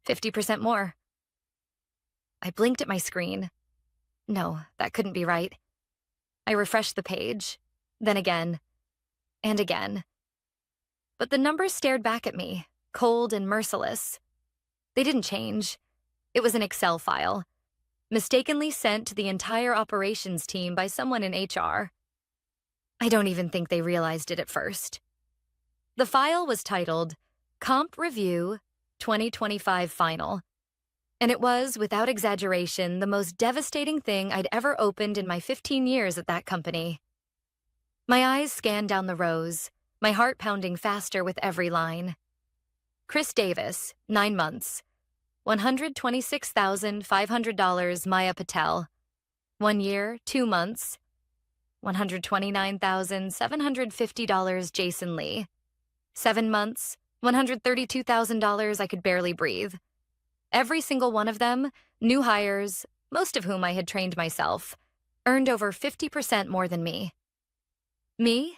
50% more. I blinked at my screen. No, that couldn't be right. I refreshed the page, then again, and again. But the numbers stared back at me, cold and merciless. They didn't change. It was an Excel file, mistakenly sent to the entire operations team by someone in HR. I don't even think they realized it at first. The file was titled Comp Review 2025 Final, and it was, without exaggeration, the most devastating thing I'd ever opened in my 15 years at that company. My eyes scanned down the rows, my heart pounding faster with every line. Chris Davis, 9 months. $126,500 Maya Patel. 1 year, 2 months. $129,750 Jason Lee. 7 months, $132,000 I could barely breathe. Every single one of them, new hires, most of whom I had trained myself, earned over 50% more than me. Me,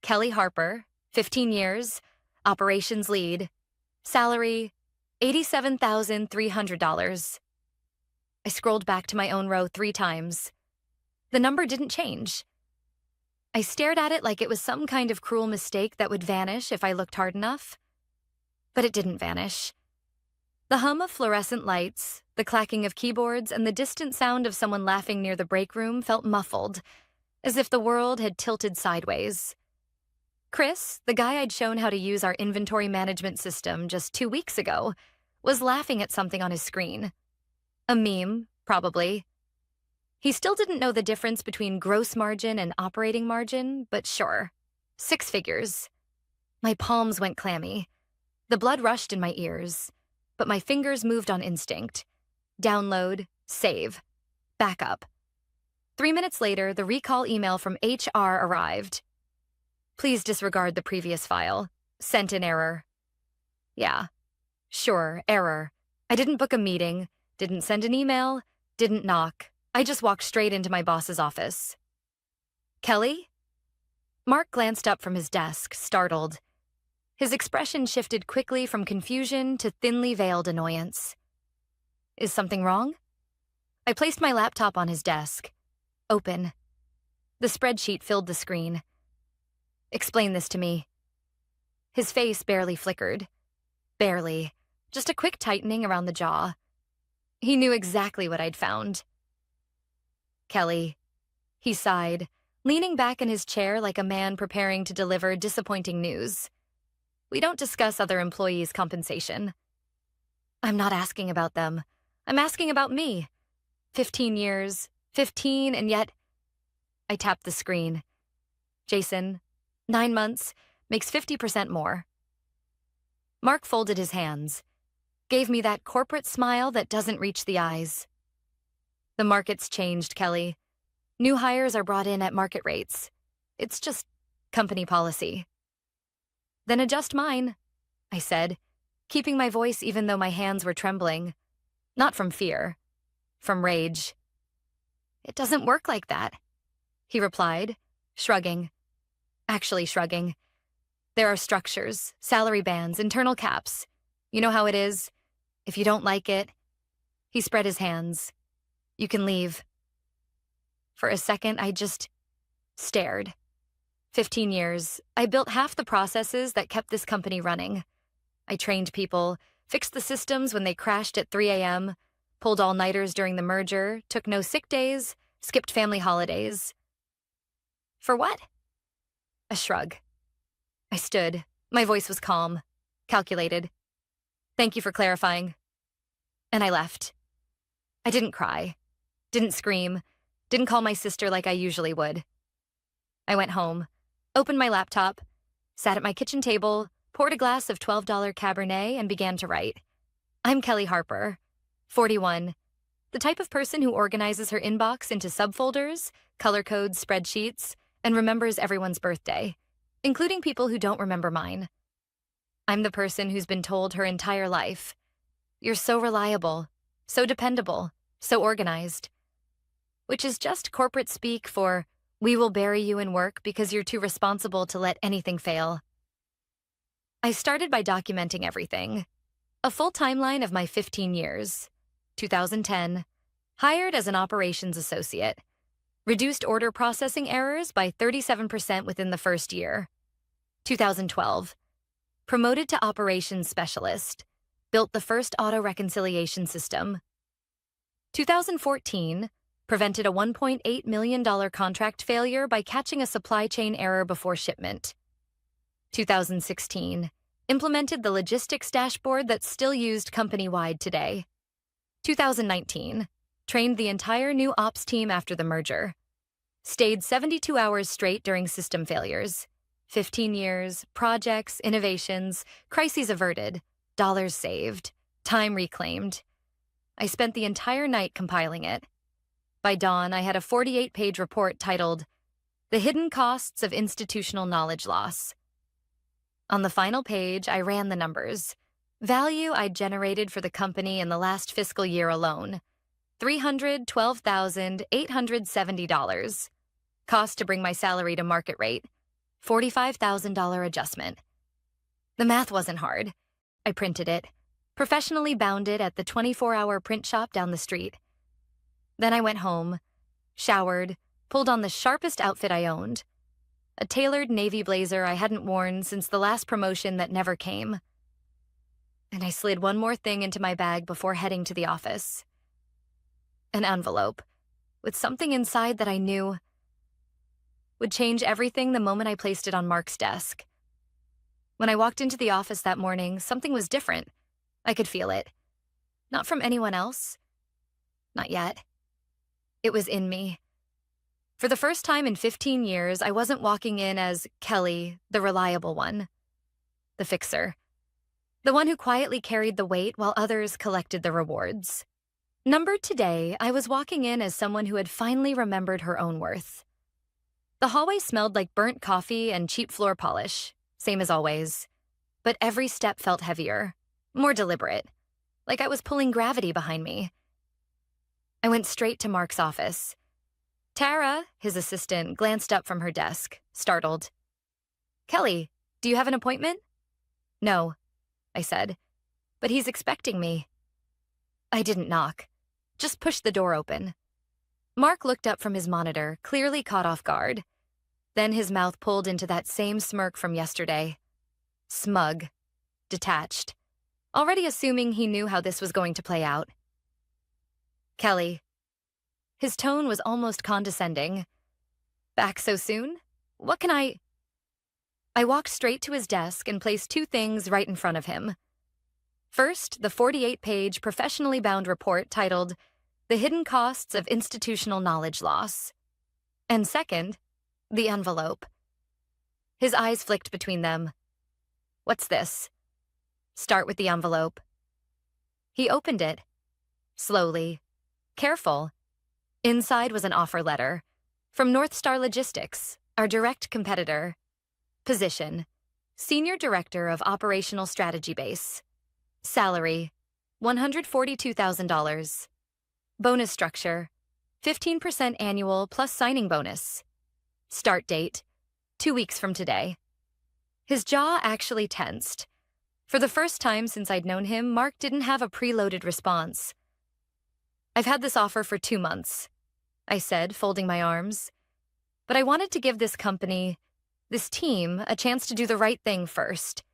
Kelly Harper, 15 years, operations lead, salary, $87,300. I scrolled back to my own row 3 times. The number didn't change. I stared at it like it was some kind of cruel mistake that would vanish if I looked hard enough. But it didn't vanish. The hum of fluorescent lights, the clacking of keyboards, and the distant sound of someone laughing near the break room felt muffled, as if the world had tilted sideways. Chris, the guy I'd shown how to use our inventory management system just 2 weeks ago, was laughing at something on his screen. A meme, probably. He still didn't know the difference between gross margin and operating margin, but sure. 6 figures. My palms went clammy. The blood rushed in my ears, but my fingers moved on instinct. Download, save, backup. 3 minutes later, the recall email from HR arrived. Please disregard the previous file. Sent in error. Yeah, sure, error. I didn't book a meeting, didn't send an email, didn't knock. I just walked straight into my boss's office. Kelly? Mark glanced up from his desk, startled. His expression shifted quickly from confusion to thinly veiled annoyance. Is something wrong? I placed my laptop on his desk. Open. The spreadsheet filled the screen. Explain this to me. His face barely flickered. Barely. Just a quick tightening around the jaw. He knew exactly what I'd found. Kelly. He sighed, leaning back in his chair like a man preparing to deliver disappointing news. We don't discuss other employees' compensation. I'm not asking about them. I'm asking about me. 15 years, 15, and yet... I tapped the screen. Jason, 9 months, makes 50% more. Mark folded his hands, gave me that corporate smile that doesn't reach the eyes. The market's changed, Kelly. New hires are brought in at market rates. It's just company policy. Then adjust mine, I said, keeping my voice even though my hands were trembling. Not from fear, from rage. It doesn't work like that, he replied, shrugging. Actually shrugging. There are structures, salary bands, internal caps. You know how it is. If you don't like it... He spread his hands. You can leave. For a second, I just stared. 15 years, I built half the processes that kept this company running. I trained people, fixed the systems when they crashed at 3 a.m., pulled all-nighters during the merger, took no sick days, skipped family holidays. For what? A shrug. I stood. My voice was calm, calculated. Thank you for clarifying. And I left. I didn't cry, didn't scream, didn't call my sister like I usually would. I went home, opened my laptop, sat at my kitchen table, poured a glass of $12 Cabernet, and began to write. I'm Kelly Harper, 41, the type of person who organizes her inbox into subfolders, color codes spreadsheets, and remembers everyone's birthday, including people who don't remember mine. I'm the person who's been told her entire life, you're so reliable, so dependable, so organized. Which is just corporate speak for, we will bury you in work because you're too responsible to let anything fail. I started by documenting everything. A full timeline of my 15 years. 2010, hired as an operations associate. Reduced order processing errors by 37% within the first year. 2012, promoted to operations specialist. Built the first auto reconciliation system. 2014, prevented a $1.8 million contract failure by catching a supply chain error before shipment. 2016, implemented the logistics dashboard that's still used company-wide today. 2019, trained the entire new ops team after the merger. Stayed 72 hours straight during system failures. 15 years, projects, innovations, crises averted, dollars saved, time reclaimed. I spent the entire night compiling it. By dawn, I had a 48-page report titled, The Hidden Costs of Institutional Knowledge Loss. On the final page, I ran the numbers. Value I'd generated for the company in the last fiscal year alone, $312,870. Cost to bring my salary to market rate, $45,000 adjustment. The math wasn't hard. I printed it, professionally bound it at the 24-hour print shop down the street. Then I went home, showered, pulled on the sharpest outfit I owned, a tailored navy blazer I hadn't worn since the last promotion that never came. And I slid one more thing into my bag before heading to the office. An envelope, with something inside that I knew would change everything the moment I placed it on Mark's desk. When I walked into the office that morning, something was different. I could feel it. Not from anyone else. Not yet. It was in me. For the first time in 15 years, I wasn't walking in as Kelly, the reliable one. The fixer. The one who quietly carried the weight while others collected the rewards. Numbered today, I was walking in as someone who had finally remembered her own worth. The hallway smelled like burnt coffee and cheap floor polish, same as always. But every step felt heavier, more deliberate, like I was pulling gravity behind me. I went straight to Mark's office. Tara, his assistant, glanced up from her desk, startled. "Kelly, do you have an appointment?" "No," I said, "but he's expecting me." I didn't knock, just pushed the door open. Mark looked up from his monitor, clearly caught off guard. Then his mouth pulled into that same smirk from yesterday. Smug, detached, already assuming he knew how this was going to play out. "Kelly." His tone was almost condescending. "Back so soon? What can I—" I walked straight to his desk and placed two things right in front of him. First, the 48-page professionally bound report titled, The Hidden Costs of Institutional Knowledge Loss. And second, the envelope. His eyes flicked between them. "What's this?" "Start with the envelope." He opened it. Slowly. Careful. Inside was an offer letter. From North Star Logistics, our direct competitor. Position: Senior Director of Operational Strategy Base. Salary: $142,000. Bonus structure: 15% annual plus signing bonus. Start date: 2 weeks from today. His jaw actually tensed. For the first time since I'd known him, Mark didn't have a preloaded response. "I've had this offer for 2 months," I said, folding my arms. "But I wanted to give this company, this team, a chance to do the right thing first."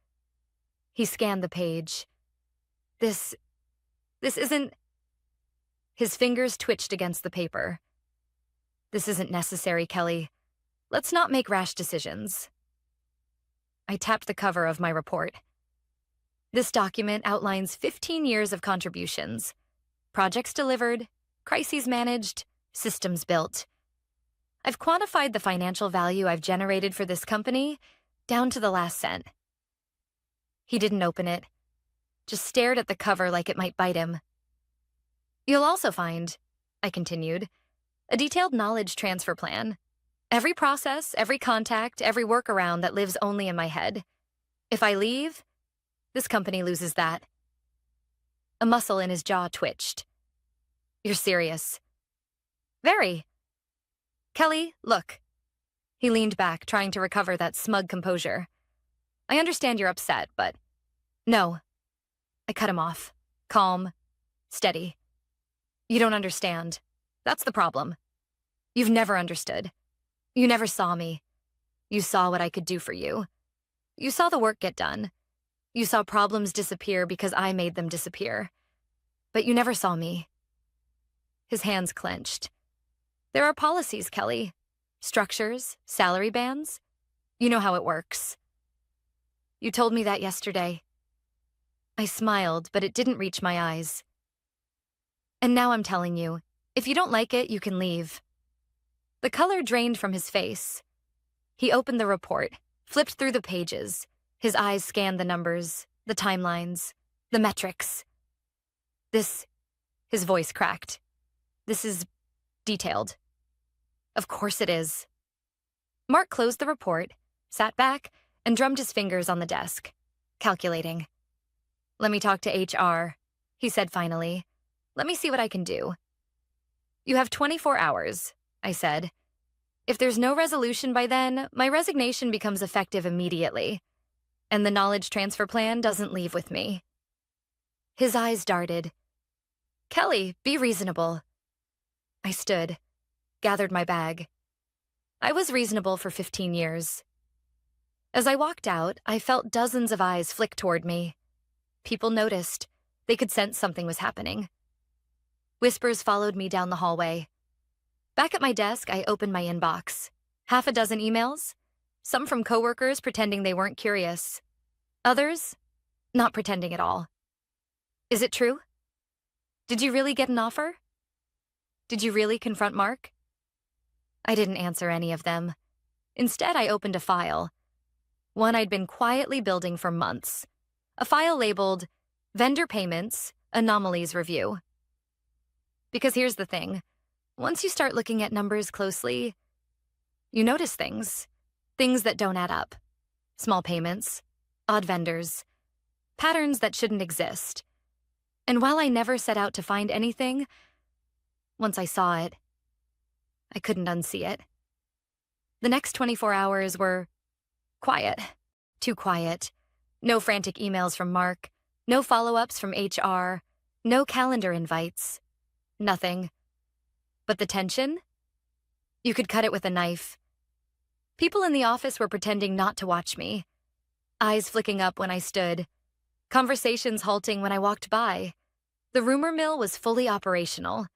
He scanned the page. This isn't—" His fingers twitched against the paper. "This isn't necessary, Kelly. Let's not make rash decisions." I tapped the cover of my report. This document outlines 15 years of contributions. Projects delivered, crises managed, systems built. I've quantified the financial value I've generated for this company down to the last cent. He didn't open it, just stared at the cover like it might bite him. "You'll also find," I continued, "a detailed knowledge transfer plan. Every process, every contact, every workaround that lives only in my head. If I leave, this company loses that." A muscle in his jaw twitched. "You're serious?" "Very." "Kelly, look." He leaned back, trying to recover that smug composure. "I understand you're upset, but no." I cut him off. Calm, steady. You don't understand. That's the problem. You've never understood. You never saw me. You saw what I could do for you. You saw the work get done. You saw problems disappear because I made them disappear. But you never saw me. His hands clenched. There are policies, Kelly. Structures, salary bands. You know how it works. You told me that yesterday. I smiled, but it didn't reach my eyes. And now I'm telling you, if you don't like it, you can leave. The color drained from his face. He opened the report, flipped through the pages. His eyes scanned the numbers, the timelines, the metrics. His voice cracked. This is detailed. Of course it is. Mark closed the report, sat back, and drummed his fingers on the desk, calculating. Let me talk to HR, he said finally. Let me see what I can do. You have 24 hours, I said. If there's no resolution by then, my resignation becomes effective immediately, and the knowledge transfer plan doesn't leave with me. His eyes darted. Kelly, be reasonable. I stood, gathered my bag. I was reasonable for 15 years. As I walked out, I felt dozens of eyes flick toward me. People noticed. They could sense something was happening. Whispers followed me down the hallway. Back at my desk, I opened my inbox. Half a dozen emails. Some from coworkers pretending they weren't curious. Others, not pretending at all. Is it true? Did you really get an offer? Did you really confront Mark? I didn't answer any of them. Instead, I opened a file. One I'd been quietly building for months. A file labeled Vendor Payments, Anomalies Review. Because here's the thing. Once you start looking at numbers closely, you notice things. Things that don't add up. Small payments, odd vendors, patterns that shouldn't exist. And while I never set out to find anything, once I saw it, I couldn't unsee it. The next 24 hours were quiet. Too quiet. No frantic emails from Mark. No follow-ups from HR. No calendar invites. Nothing. But the tension? You could cut it with a knife. People in the office were pretending not to watch me. Eyes flicking up when I stood. Conversations halting when I walked by. The rumor mill was fully operational.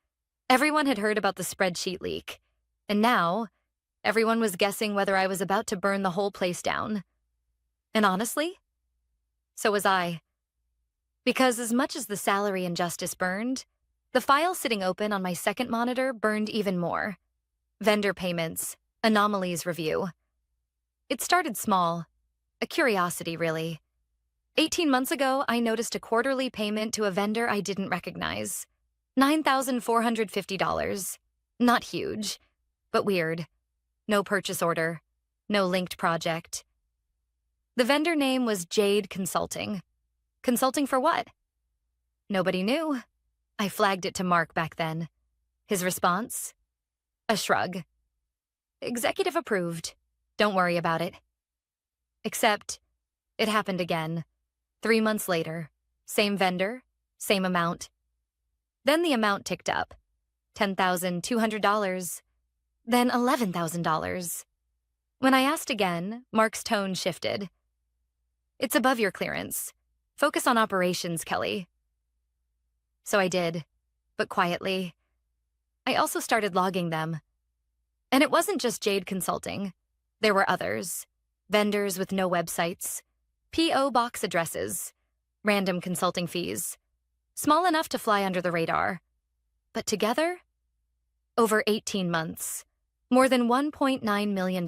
Everyone had heard about the spreadsheet leak. And now, everyone was guessing whether I was about to burn the whole place down. And honestly, so was I. Because as much as the salary injustice burned, the file sitting open on my second monitor burned even more. Vendor Payments, Anomalies Review. It started small. A curiosity, really. 18 months ago, I noticed a quarterly payment to a vendor I didn't recognize. $9,450. Not huge, but weird. No purchase order. No linked project. The vendor name was Jade Consulting. Consulting for what? Nobody knew. I flagged it to Mark back then. His response? A shrug. Executive approved. Don't worry about it. Except, it happened again. 3 months later. Same vendor, same amount. Then the amount ticked up. $10,200. Then $11,000. When I asked again, Mark's tone shifted. It's above your clearance. Focus on operations, Kelly. So I did, but quietly. I also started logging them. And it wasn't just Jade Consulting. There were others. Vendors with no websites. P.O. box addresses. Random consulting fees. Small enough to fly under the radar. But together? Over 18 months. More than $1.9 million.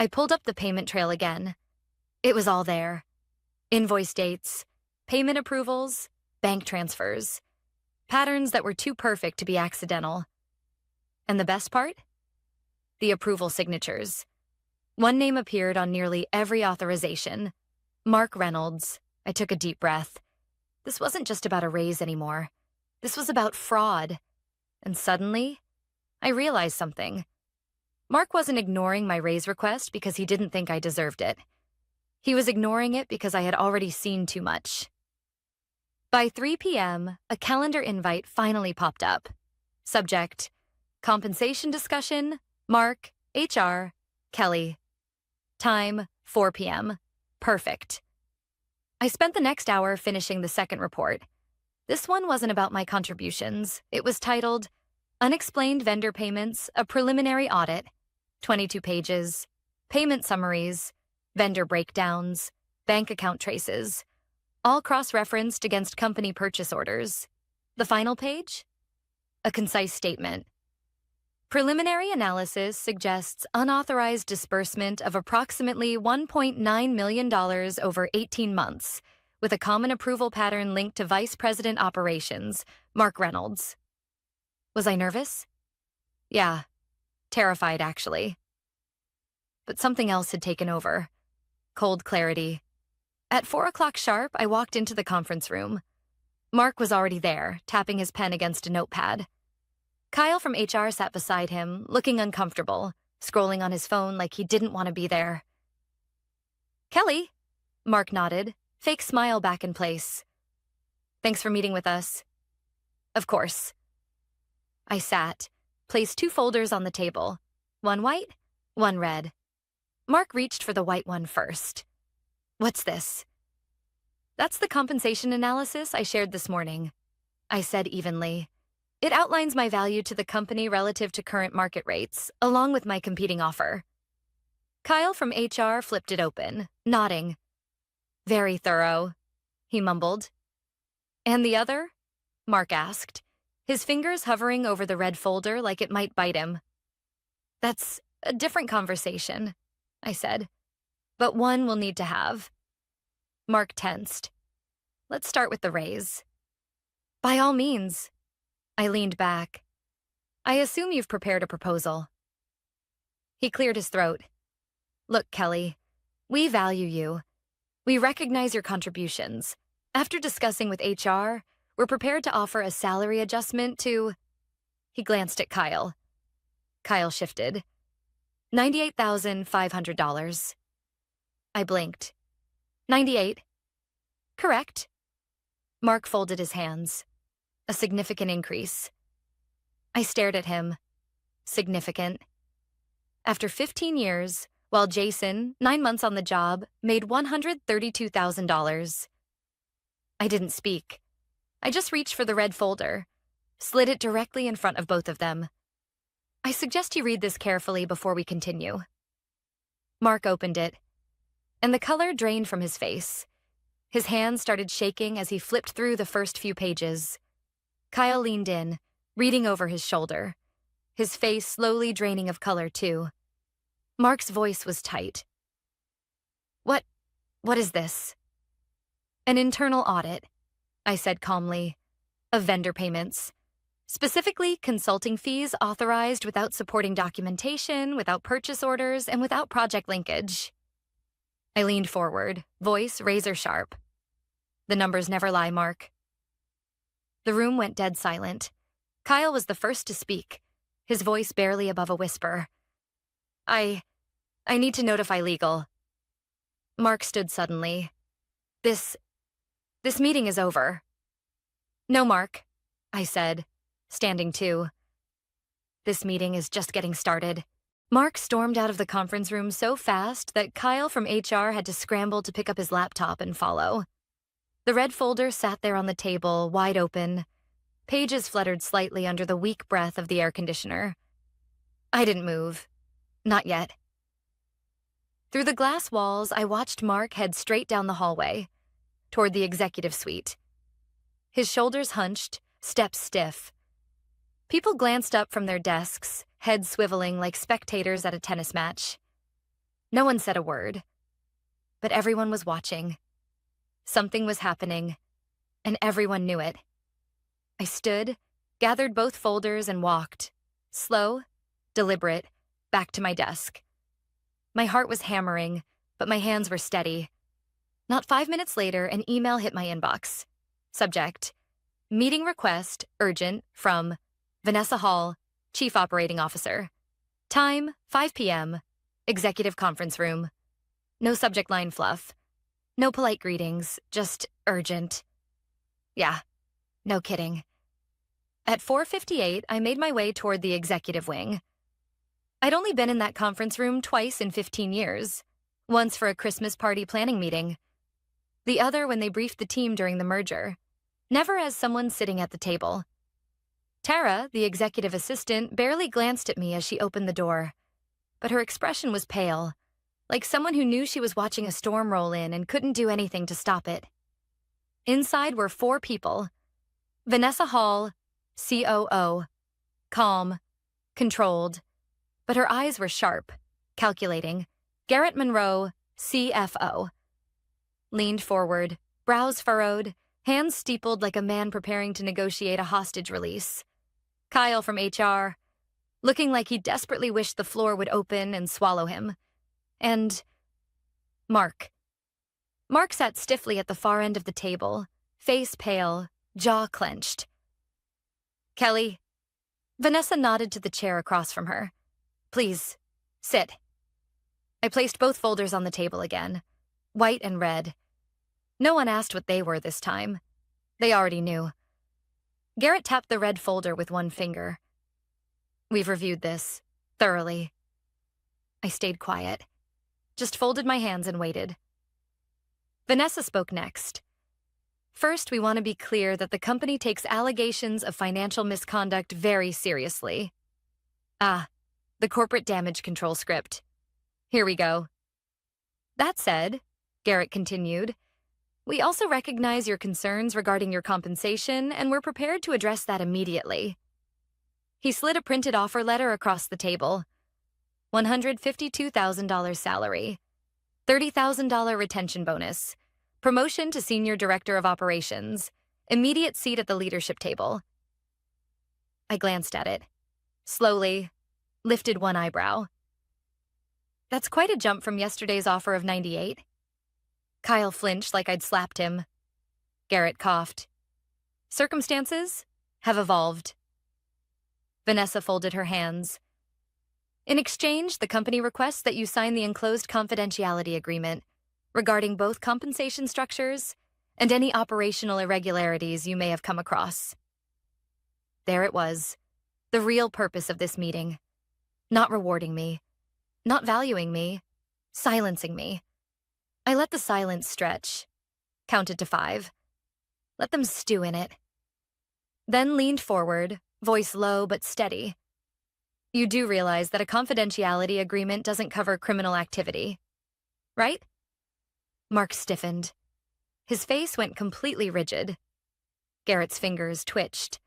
I pulled up the payment trail again. It was all there. Invoice dates, payment approvals, bank transfers. Patterns that were too perfect to be accidental. And the best part? The approval signatures. One name appeared on nearly every authorization. Mark Reynolds. I took a deep breath. This wasn't just about a raise anymore. This was about fraud. And suddenly, I realized something. Mark wasn't ignoring my raise request because he didn't think I deserved it. He was ignoring it because I had already seen too much. By 3 p.m., a calendar invite finally popped up. Subject: compensation discussion, Mark, HR, Kelly. Time: 4 p.m. Perfect. I spent the next hour finishing the second report. This one wasn't about my contributions. It was titled, Unexplained Vendor Payments, a Preliminary Audit, 22 pages, payment summaries, vendor breakdowns, bank account traces, all cross-referenced against company purchase orders. The final page? A concise statement. Preliminary analysis suggests unauthorized disbursement of approximately $1.9 million over 18 months, with a common approval pattern linked to Vice President Operations, Mark Reynolds. Was I nervous? Yeah, terrified actually. But something else had taken over. Cold clarity. At 4 o'clock sharp, I walked into the conference room. Mark was already there, tapping his pen against a notepad. Kyle from HR sat beside him, looking uncomfortable, scrolling on his phone like he didn't want to be there. Kelly, Mark nodded, fake smile back in place. Thanks for meeting with us. Of course. I sat, placed 2 folders on the table, one white, one red. Mark reached for the white one first. What's this? That's the compensation analysis I shared this morning, I said evenly. It outlines my value to the company relative to current market rates, along with my competing offer. Kyle from HR flipped it open, nodding. Very thorough, he mumbled. And the other? Mark asked, his fingers hovering over the red folder like it might bite him. That's a different conversation, I said, but one we'll need to have. Mark tensed. Let's start with the raise. By all means. I leaned back. I assume you've prepared a proposal. He cleared his throat. Look, Kelly, we value you. We recognize your contributions. After discussing with HR, we're prepared to offer a salary adjustment to... He glanced at Kyle. Kyle shifted. $98,500. I blinked. 98. Correct. Mark folded his hands. A significant increase. I stared at him. Significant. After 15 years, while Jason, 9 months on the job, made $132,000. I didn't speak. I just reached for the red folder, slid it directly in front of both of them. I suggest you read this carefully before we continue. Mark opened it, and the color drained from his face. His hands started shaking as he flipped through the first few pages. Kyle leaned in, reading over his shoulder, his face slowly draining of color, too. Mark's voice was tight. What is this? An internal audit, I said calmly, of vendor payments. Specifically, consulting fees authorized without supporting documentation, without purchase orders, and without project linkage. I leaned forward, voice razor sharp. The numbers never lie, Mark. The room went dead silent. Kyle was the first to speak, his voice barely above a whisper. I need to notify legal. Mark stood suddenly. This meeting is over. No, Mark, I said, standing too. This meeting is just getting started. Mark stormed out of the conference room so fast that Kyle from HR had to scramble to pick up his laptop and follow. The red folder sat there on the table, wide open. Pages fluttered slightly under the weak breath of the air conditioner. I didn't move. Not yet. Through the glass walls, I watched Mark head straight down the hallway, toward the executive suite. His shoulders hunched, steps stiff. People glanced up from their desks, heads swiveling like spectators at a tennis match. No one said a word, but everyone was watching. Something was happening, and everyone knew it. I stood, gathered both folders, and walked, slow, deliberate, back to my desk. My heart was hammering, but my hands were steady. Not 5 minutes later, an email hit my inbox. Subject: Meeting request, urgent, from Vanessa Hall, Chief Operating Officer. Time, 5 p.m., Executive Conference Room. No subject line fluff. No polite greetings, just urgent. Yeah, no kidding. At 4:58, I made my way toward the executive wing. I'd only been in that conference room twice in 15 years, once for a Christmas party planning meeting, the other when they briefed the team during the merger, never as someone sitting at the table. Tara, the executive assistant, barely glanced at me as she opened the door, but her expression was pale, like someone who knew she was watching a storm roll in and couldn't do anything to stop it. Inside were 4 people: Vanessa Hall, COO, calm, controlled, but her eyes were sharp, calculating; Garrett Monroe, CFO. Leaned forward, brows furrowed, hands steepled like a man preparing to negotiate a hostage release; Kyle from HR, looking like he desperately wished the floor would open and swallow him; and Mark. Mark sat stiffly at the far end of the table, face pale, jaw clenched. Kelly. Vanessa nodded to the chair across from her. Please, sit. I placed both folders on the table again, white and red. No one asked what they were this time. They already knew. Garrett tapped the red folder with one finger. We've reviewed this, thoroughly. I stayed quiet, just folded my hands and waited. Vanessa spoke next. First, we want to be clear that the company takes allegations of financial misconduct very seriously. The corporate damage control script. Here we go. That said, Garrett continued, we also recognize your concerns regarding your compensation, and we're prepared to address that immediately. He slid a printed offer letter across the table. $152,000 salary, $30,000 retention bonus, promotion to Senior Director of Operations, immediate seat at the leadership table. I glanced at it, slowly, lifted one eyebrow. That's quite a jump from yesterday's offer of 98. Kyle flinched like I'd slapped him. Garrett coughed. Circumstances have evolved. Vanessa folded her hands. In exchange, the company requests that you sign the enclosed confidentiality agreement regarding both compensation structures and any operational irregularities you may have come across. There it was, the real purpose of this meeting. Not rewarding me, not valuing me, silencing me. I let the silence stretch, counted to 5. Let them stew in it. Then leaned forward, voice low but steady. You do realize that a confidentiality agreement doesn't cover criminal activity, right? Mark stiffened. His face went completely rigid. Garrett's fingers twitched.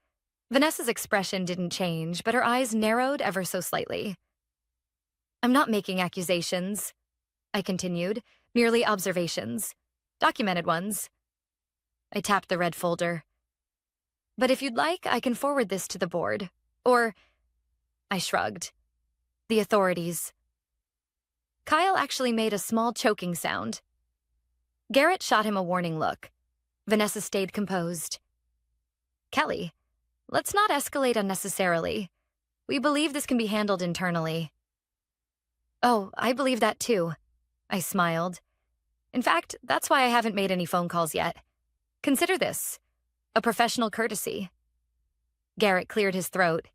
Vanessa's expression didn't change, but her eyes narrowed ever so slightly. I'm not making accusations, I continued, merely observations, documented ones. I tapped the red folder. But if you'd like, I can forward this to the board, or... I shrugged. The authorities. Kyle actually made a small choking sound. Garrett shot him a warning look. Vanessa stayed composed. Kelly, let's not escalate unnecessarily. We believe this can be handled internally. Oh, I believe that too, I smiled. In fact, that's why I haven't made any phone calls yet. Consider this a professional courtesy. Garrett cleared his throat.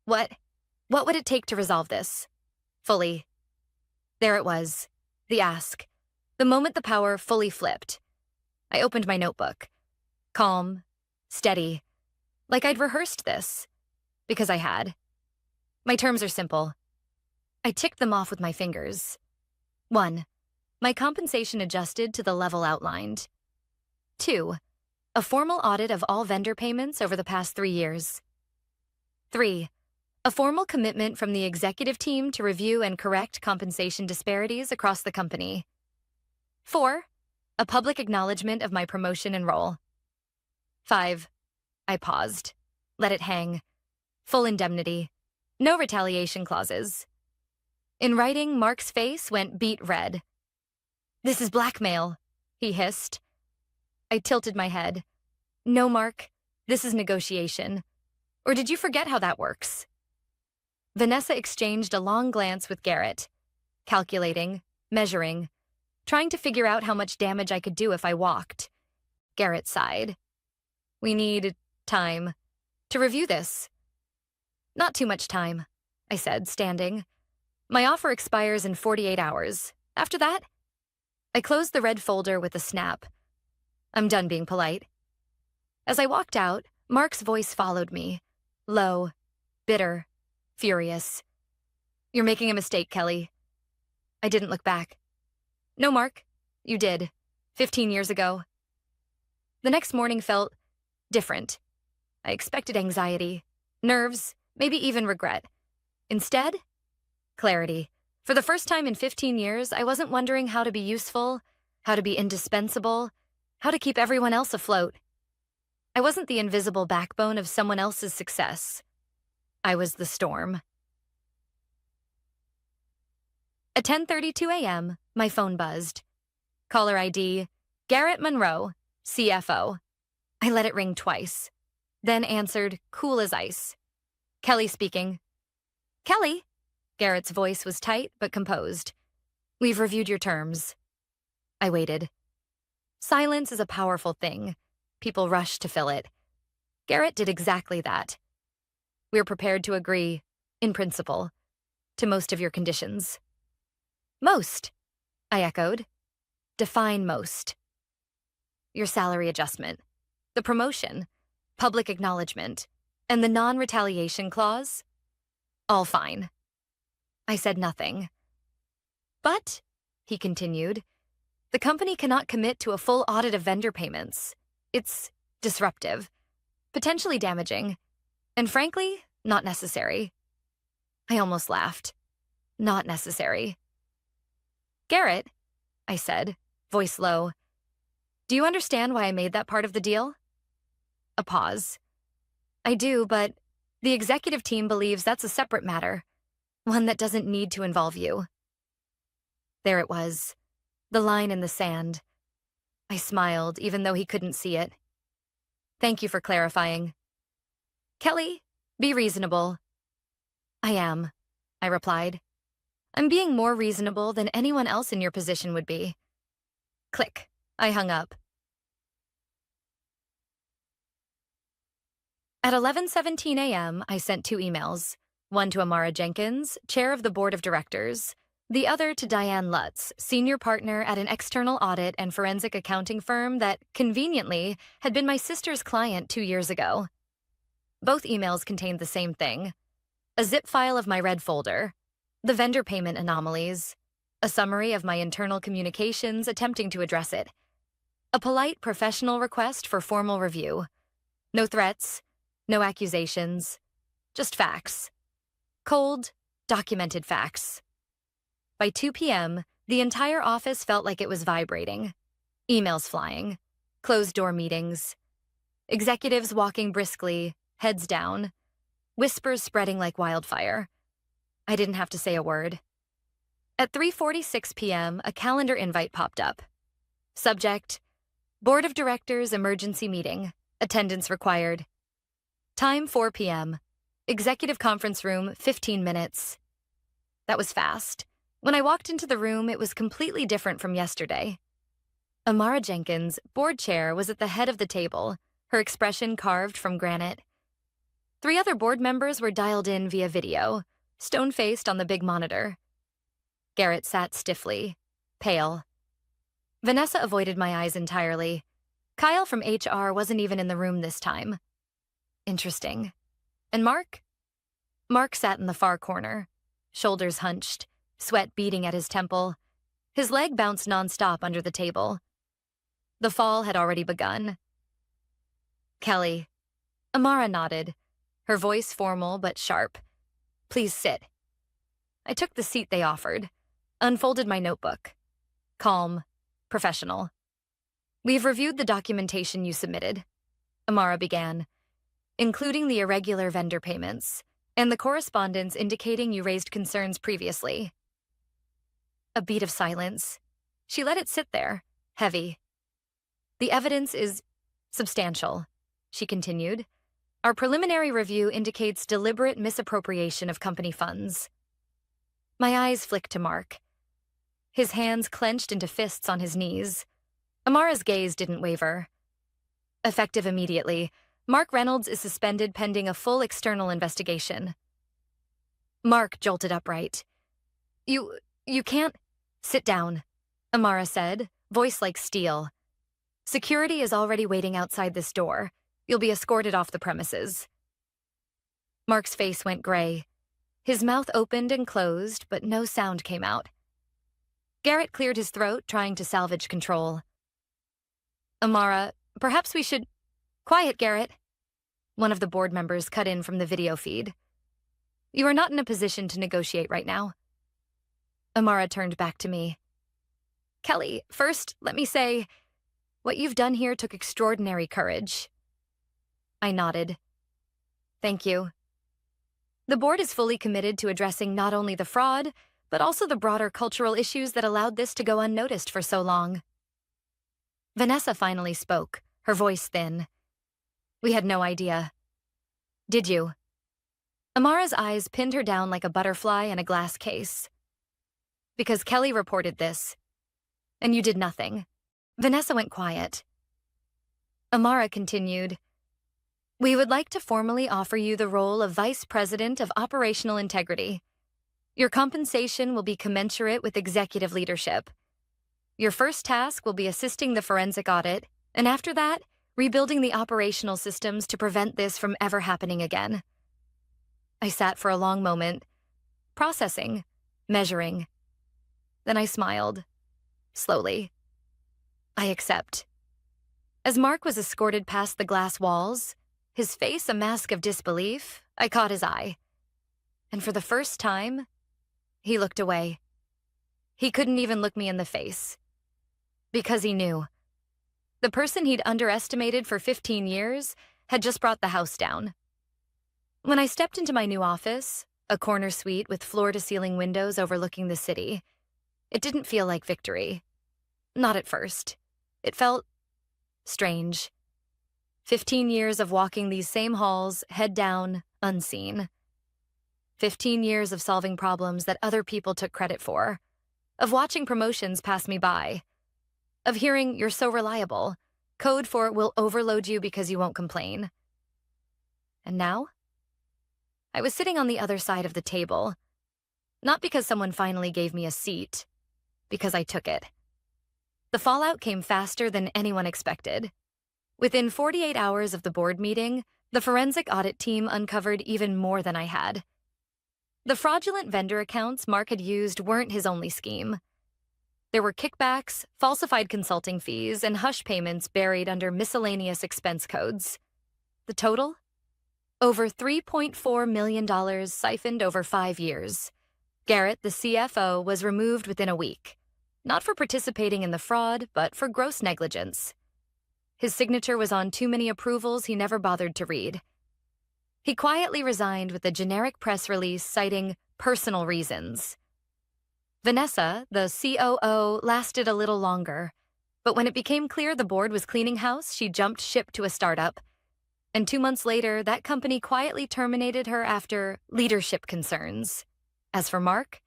What would it take to resolve this? Fully. There it was, the ask. The moment the power fully flipped. I opened my notebook. Calm, steady, like I'd rehearsed this. Because I had. My terms are simple. I ticked them off with my fingers. 1. My compensation adjusted to the level outlined. 2. A formal audit of all vendor payments over the past 3 years. 3. A formal commitment from the executive team to review and correct compensation disparities across the company. 4. A public acknowledgement of my promotion and role. 5. I paused. Let it hang. Full indemnity. No retaliation clauses. In writing, Mark's face went beet red. This is blackmail, he hissed. I tilted my head. No, Mark. This is negotiation. Or did you forget how that works? Vanessa exchanged a long glance with Garrett, calculating, measuring, trying to figure out how much damage I could do if I walked. Garrett sighed. We need time to review this. Not too much time, I said, standing. My offer expires in 48 hours. After that, I closed the red folder with a snap. I'm done being polite. As I walked out, Mark's voice followed me, low, bitter, furious. You're making a mistake, Kelly. I didn't look back. No, Mark, you did. 15 years ago. The next morning felt different. I expected anxiety, nerves, maybe even regret. Instead, clarity. For the first time in 15 years, I wasn't wondering how to be useful, how to be indispensable, how to keep everyone else afloat. I wasn't the invisible backbone of someone else's success. I was the storm. At 10:32 a.m., my phone buzzed. Caller ID, Garrett Monroe, CFO. I let it ring twice, then answered, cool as ice. Kelly speaking. Kelly? Garrett's voice was tight but composed. We've reviewed your terms. I waited. Silence is a powerful thing. People rush to fill it. Garrett did exactly that. We're prepared to agree, in principle, to most of your conditions. Most, I echoed. Define most. Your salary adjustment, the promotion, public acknowledgement, and the non-retaliation clause? All fine. I said nothing. But, he continued, the company cannot commit to a full audit of vendor payments. It's disruptive, potentially damaging, and frankly, not necessary. I almost laughed. Not necessary. Garrett, I said, voice low, do you understand why I made that part of the deal? A pause. I do, but the executive team believes that's a separate matter, one that doesn't need to involve you. There it was, the line in the sand. I smiled, even though he couldn't see it. Thank you for clarifying. Kelly, be reasonable. I am, I replied. I'm being more reasonable than anyone else in your position would be. Click. I hung up. At 11:17 a.m., I sent 2 emails, one to Amara Jenkins, chair of the board of directors, the other to Diane Lutz, senior partner at an external audit and forensic accounting firm that, conveniently, had been my sister's client 2 years ago. Both emails contained the same thing, a zip file of my red folder, the vendor payment anomalies, a summary of my internal communications attempting to address it, a polite professional request for formal review. No threats, no accusations, just facts. Cold, documented facts. By 2 p.m., the entire office felt like it was vibrating. Emails flying, closed-door meetings, executives walking briskly, heads down, whispers spreading like wildfire. I didn't have to say a word. At 3:46 p.m., a calendar invite popped up. Subject, Board of Directors Emergency Meeting. Attendance required. Time 4 p.m. Executive conference room, 15 minutes. That was fast. When I walked into the room, it was completely different from yesterday. Amara Jenkins, board chair, was at the head of the table, her expression carved from granite. 3 other board members were dialed in via video, stone-faced on the big monitor. Garrett sat stiffly, pale. Vanessa avoided my eyes entirely. Kyle from HR wasn't even in the room this time. Interesting. And Mark? Mark sat in the far corner, shoulders hunched, sweat beading at his temple. His leg bounced nonstop under the table. The fall had already begun. Kelly. Amara nodded, her voice formal but sharp. Please sit. I took the seat they offered, unfolded my notebook. Calm, professional. We've reviewed the documentation you submitted, Amara began, including the irregular vendor payments and the correspondence indicating you raised concerns previously. A beat of silence. She let it sit there, heavy. The evidence is substantial, she continued. Our preliminary review indicates deliberate misappropriation of company funds. My eyes flicked to Mark. His hands clenched into fists on his knees. Amara's gaze didn't waver. Effective immediately. Mark Reynolds is suspended pending a full external investigation. Mark jolted upright. You can't. Sit down, Amara said, voice like steel. Security is already waiting outside this door. You'll be escorted off the premises. Mark's face went gray. His mouth opened and closed, but no sound came out. Garrett cleared his throat, trying to salvage control. Amara, perhaps we should... Quiet, Garrett. One of the board members cut in from the video feed. You are not in a position to negotiate right now. Amara turned back to me. Kelly, first, let me say, what you've done here took extraordinary courage. I nodded. Thank you. The board is fully committed to addressing not only the fraud, but also the broader cultural issues that allowed this to go unnoticed for so long. Vanessa finally spoke, her voice thin. We had no idea. Did you? Amara's eyes pinned her down like a butterfly in a glass case. Because Kelly reported this. And you did nothing. Vanessa went quiet. Amara continued. We would like to formally offer you the role of Vice President of Operational Integrity. Your compensation will be commensurate with executive leadership. Your first task will be assisting the forensic audit, and after that, rebuilding the operational systems to prevent this from ever happening again. I sat for a long moment, processing, measuring. Then I smiled, slowly. I accept. As Mark was escorted past the glass walls, his face a mask of disbelief, I caught his eye. And for the first time, he looked away. He couldn't even look me in the face. Because he knew. The person he'd underestimated for 15 years had just brought the house down. When I stepped into my new office, a corner suite with floor-to-ceiling windows overlooking the city, it didn't feel like victory. Not at first. It felt strange. 15 years of walking these same halls, head down, unseen. 15 years of solving problems that other people took credit for. Of watching promotions pass me by. Of hearing, you're so reliable. Code for we'll overload you because you won't complain. And now? I was sitting on the other side of the table. Not because someone finally gave me a seat. Because I took it. The fallout came faster than anyone expected. Within 48 hours of the board meeting, the forensic audit team uncovered even more than I had. The fraudulent vendor accounts Mark had used weren't his only scheme. There were kickbacks, falsified consulting fees, and hush payments buried under miscellaneous expense codes. The total? Over $3.4 million siphoned over 5 years. Garrett, the CFO, was removed within a week. Not for participating in the fraud, but for gross negligence. His signature was on too many approvals he never bothered to read. He quietly resigned with a generic press release citing personal reasons. Vanessa, the COO, lasted a little longer, but when it became clear the board was cleaning house, she jumped ship to a startup. And 2 months later, that company quietly terminated her after leadership concerns. As for Mark,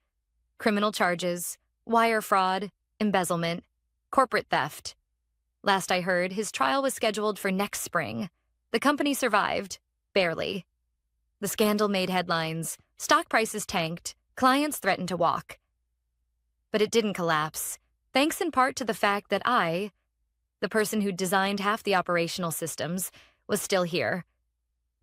criminal charges, wire fraud, embezzlement, corporate theft. Last I heard, his trial was scheduled for next spring. The company survived, barely. The scandal made headlines, stock prices tanked, clients threatened to walk. But it didn't collapse, thanks in part to the fact that I, the person who designed half the operational systems, was still here.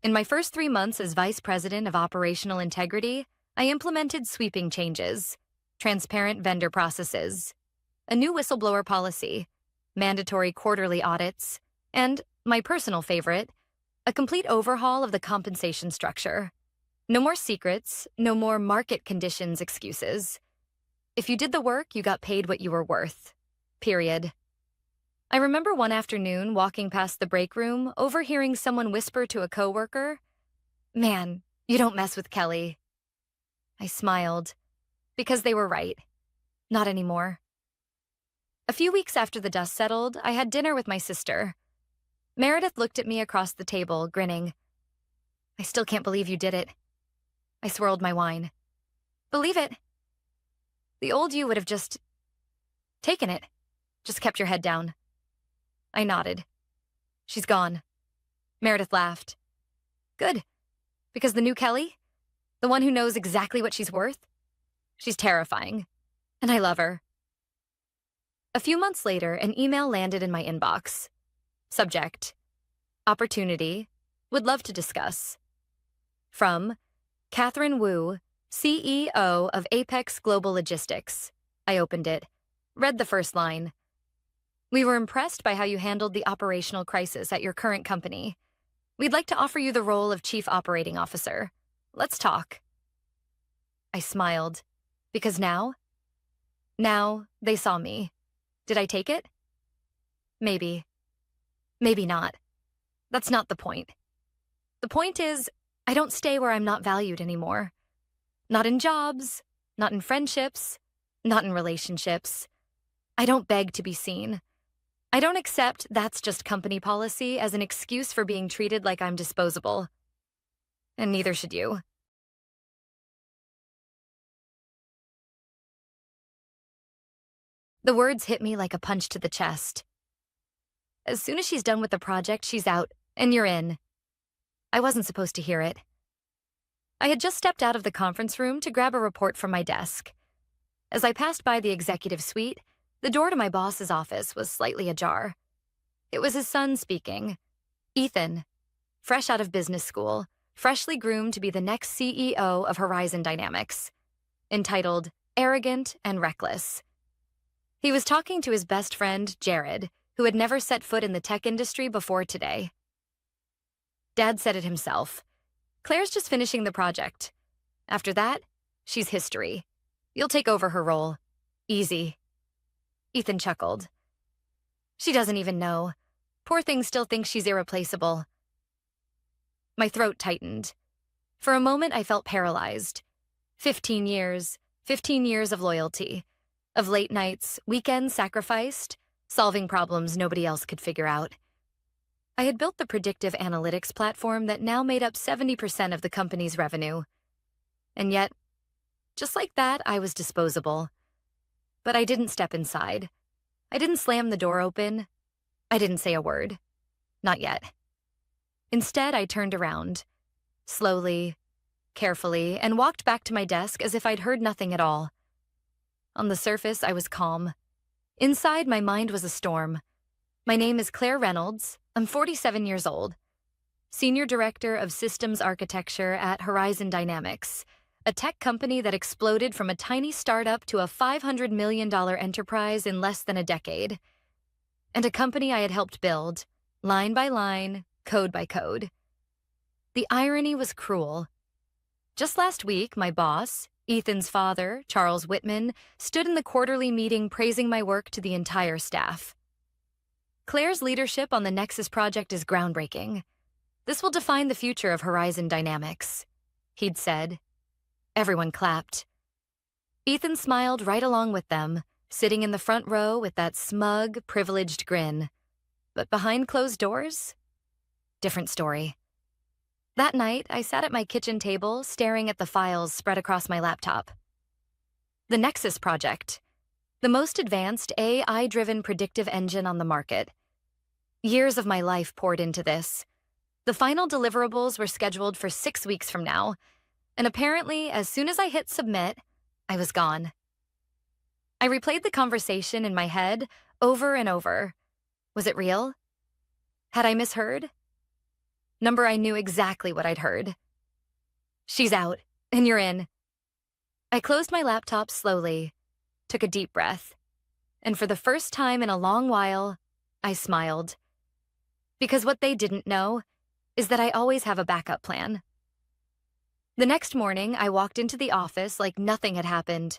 In my first 3 months as Vice President of Operational Integrity, I implemented sweeping changes, transparent vendor processes, a new whistleblower policy, mandatory quarterly audits, and, my personal favorite, a complete overhaul of the compensation structure. No more secrets, no more market conditions excuses. If you did the work, you got paid what you were worth. Period. I remember one afternoon walking past the break room, overhearing someone whisper to a coworker, "Man, you don't mess with Kelly." I smiled, because they were right. Not anymore. A few weeks after the dust settled, I had dinner with my sister. Meredith looked at me across the table, grinning. "I still can't believe you did it." I swirled my wine. "Believe it. The old you would have just taken it. Just kept your head down." I nodded. She's gone. Meredith laughed. Good, because the new Kelly, the one who knows exactly what she's worth, she's terrifying, and I love her. A few months later, an email landed in my inbox. Subject: Opportunity. Would love to discuss. From Catherine Wu, CEO of Apex Global Logistics. I opened it, read the first line. We were impressed by how you handled the operational crisis at your current company. We'd like to offer you the role of Chief Operating Officer. Let's talk. I smiled, because now they saw me. Did I take it? Maybe. Maybe not. That's not the point. The point is, I don't stay where I'm not valued anymore. Not in jobs, not in friendships, not in relationships. I don't beg to be seen. I don't accept that's just company policy as an excuse for being treated like I'm disposable. And neither should you. The words hit me like a punch to the chest. As soon as she's done with the project, she's out, and you're in. I wasn't supposed to hear it. I had just stepped out of the conference room to grab a report from my desk. As I passed by the executive suite, the door to my boss's office was slightly ajar. It was his son speaking, Ethan, fresh out of business school, freshly groomed to be the next CEO of Horizon Dynamics, entitled Arrogant and Reckless. He was talking to his best friend, Jared, who had never set foot in the tech industry before today. Dad said it himself. Claire's just finishing the project. After that, she's history. You'll take over her role. Easy. Ethan chuckled. She doesn't even know. Poor thing still thinks she's irreplaceable. My throat tightened. For a moment, I felt paralyzed. 15 years of loyalty, of late nights, weekends sacrificed, solving problems nobody else could figure out. I had built the predictive analytics platform that now made up 70% of the company's revenue. And yet, just like that, I was disposable. But I didn't step inside. I didn't slam the door open. I didn't say a word. Not yet. Instead, I turned around, slowly, carefully, and walked back to my desk as if I'd heard nothing at all. On the surface, I was calm. Inside, my mind was a storm. My name is Claire Reynolds. I'm 47 years old. Senior Director of Systems Architecture at Horizon Dynamics, a tech company that exploded from a tiny startup to a $500 million enterprise in less than a decade. And a company I had helped build, line by line, code by code. The irony was cruel. Just last week, my boss, Ethan's father, Charles Whitman, stood in the quarterly meeting praising my work to the entire staff. Claire's leadership on the Nexus project is groundbreaking. This will define the future of Horizon Dynamics, he'd said. Everyone clapped. Ethan smiled right along with them, sitting in the front row with that smug, privileged grin. But behind closed doors? Different story. That night, I sat at my kitchen table, staring at the files spread across my laptop. The Nexus project, the most advanced AI-driven predictive engine on the market. Years of my life poured into this. The final deliverables were scheduled for 6 weeks from now, and apparently, as soon as I hit submit, I was gone. I replayed the conversation in my head over and over. Was it real? Had I misheard? Number, I knew exactly what I'd heard. She's out, and you're in. I closed my laptop slowly, took a deep breath, and for the first time in a long while, I smiled. Because what they didn't know is that I always have a backup plan. The next morning, I walked into the office like nothing had happened,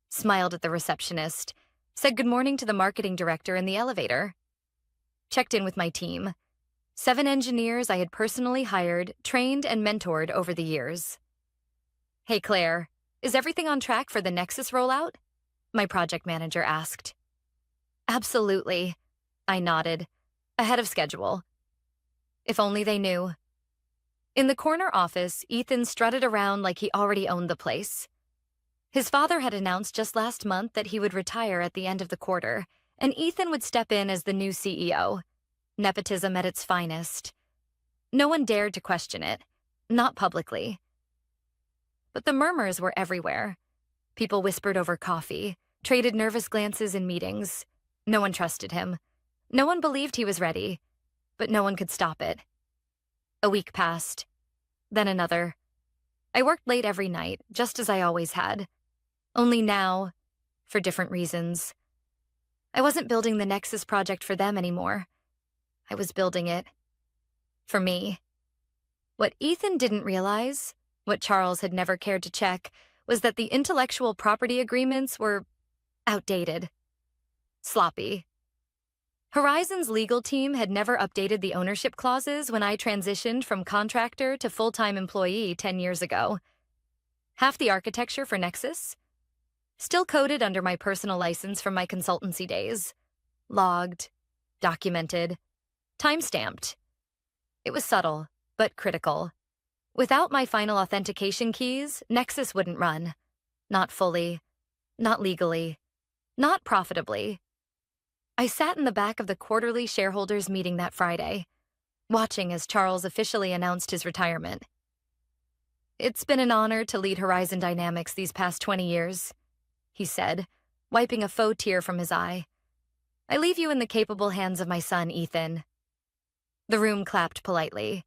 smiled at the receptionist, said good morning to the marketing director in the elevator, checked in with my team, 7 engineers I had personally hired, trained, and mentored over the years. Hey, Claire, is everything on track for the Nexus rollout? My project manager asked. Absolutely, I nodded, ahead of schedule. If only they knew. In the corner office, Ethan strutted around like he already owned the place. His father had announced just last month that he would retire at the end of the quarter, and Ethan would step in as the new CEO. nepotism at its finest. No one dared to question it, not publicly. But the murmurs were everywhere. People whispered over coffee, traded nervous glances in meetings. No one trusted him. No one believed he was ready, but no one could stop it. A week passed, then another. I worked late every night, just as I always had. Only now, for different reasons. I wasn't building the Nexus project for them anymore. I was building it for me. What Ethan didn't realize, what Charles had never cared to check, was that the intellectual property agreements were outdated, sloppy. Horizon's legal team had never updated the ownership clauses when I transitioned from contractor to full-time employee 10 years ago. Half the architecture for Nexus, still coded under my personal license from my consultancy days. Logged, documented, time-stamped. It was subtle, but critical. Without my final authentication keys, Nexus wouldn't run. Not fully, not legally, not profitably. I sat in the back of the quarterly shareholders meeting that Friday, watching as Charles officially announced his retirement. "It's been an honor to lead Horizon Dynamics these past 20 years, he said, wiping a faux tear from his eye. "I leave you in the capable hands of my son, Ethan." The room clapped politely,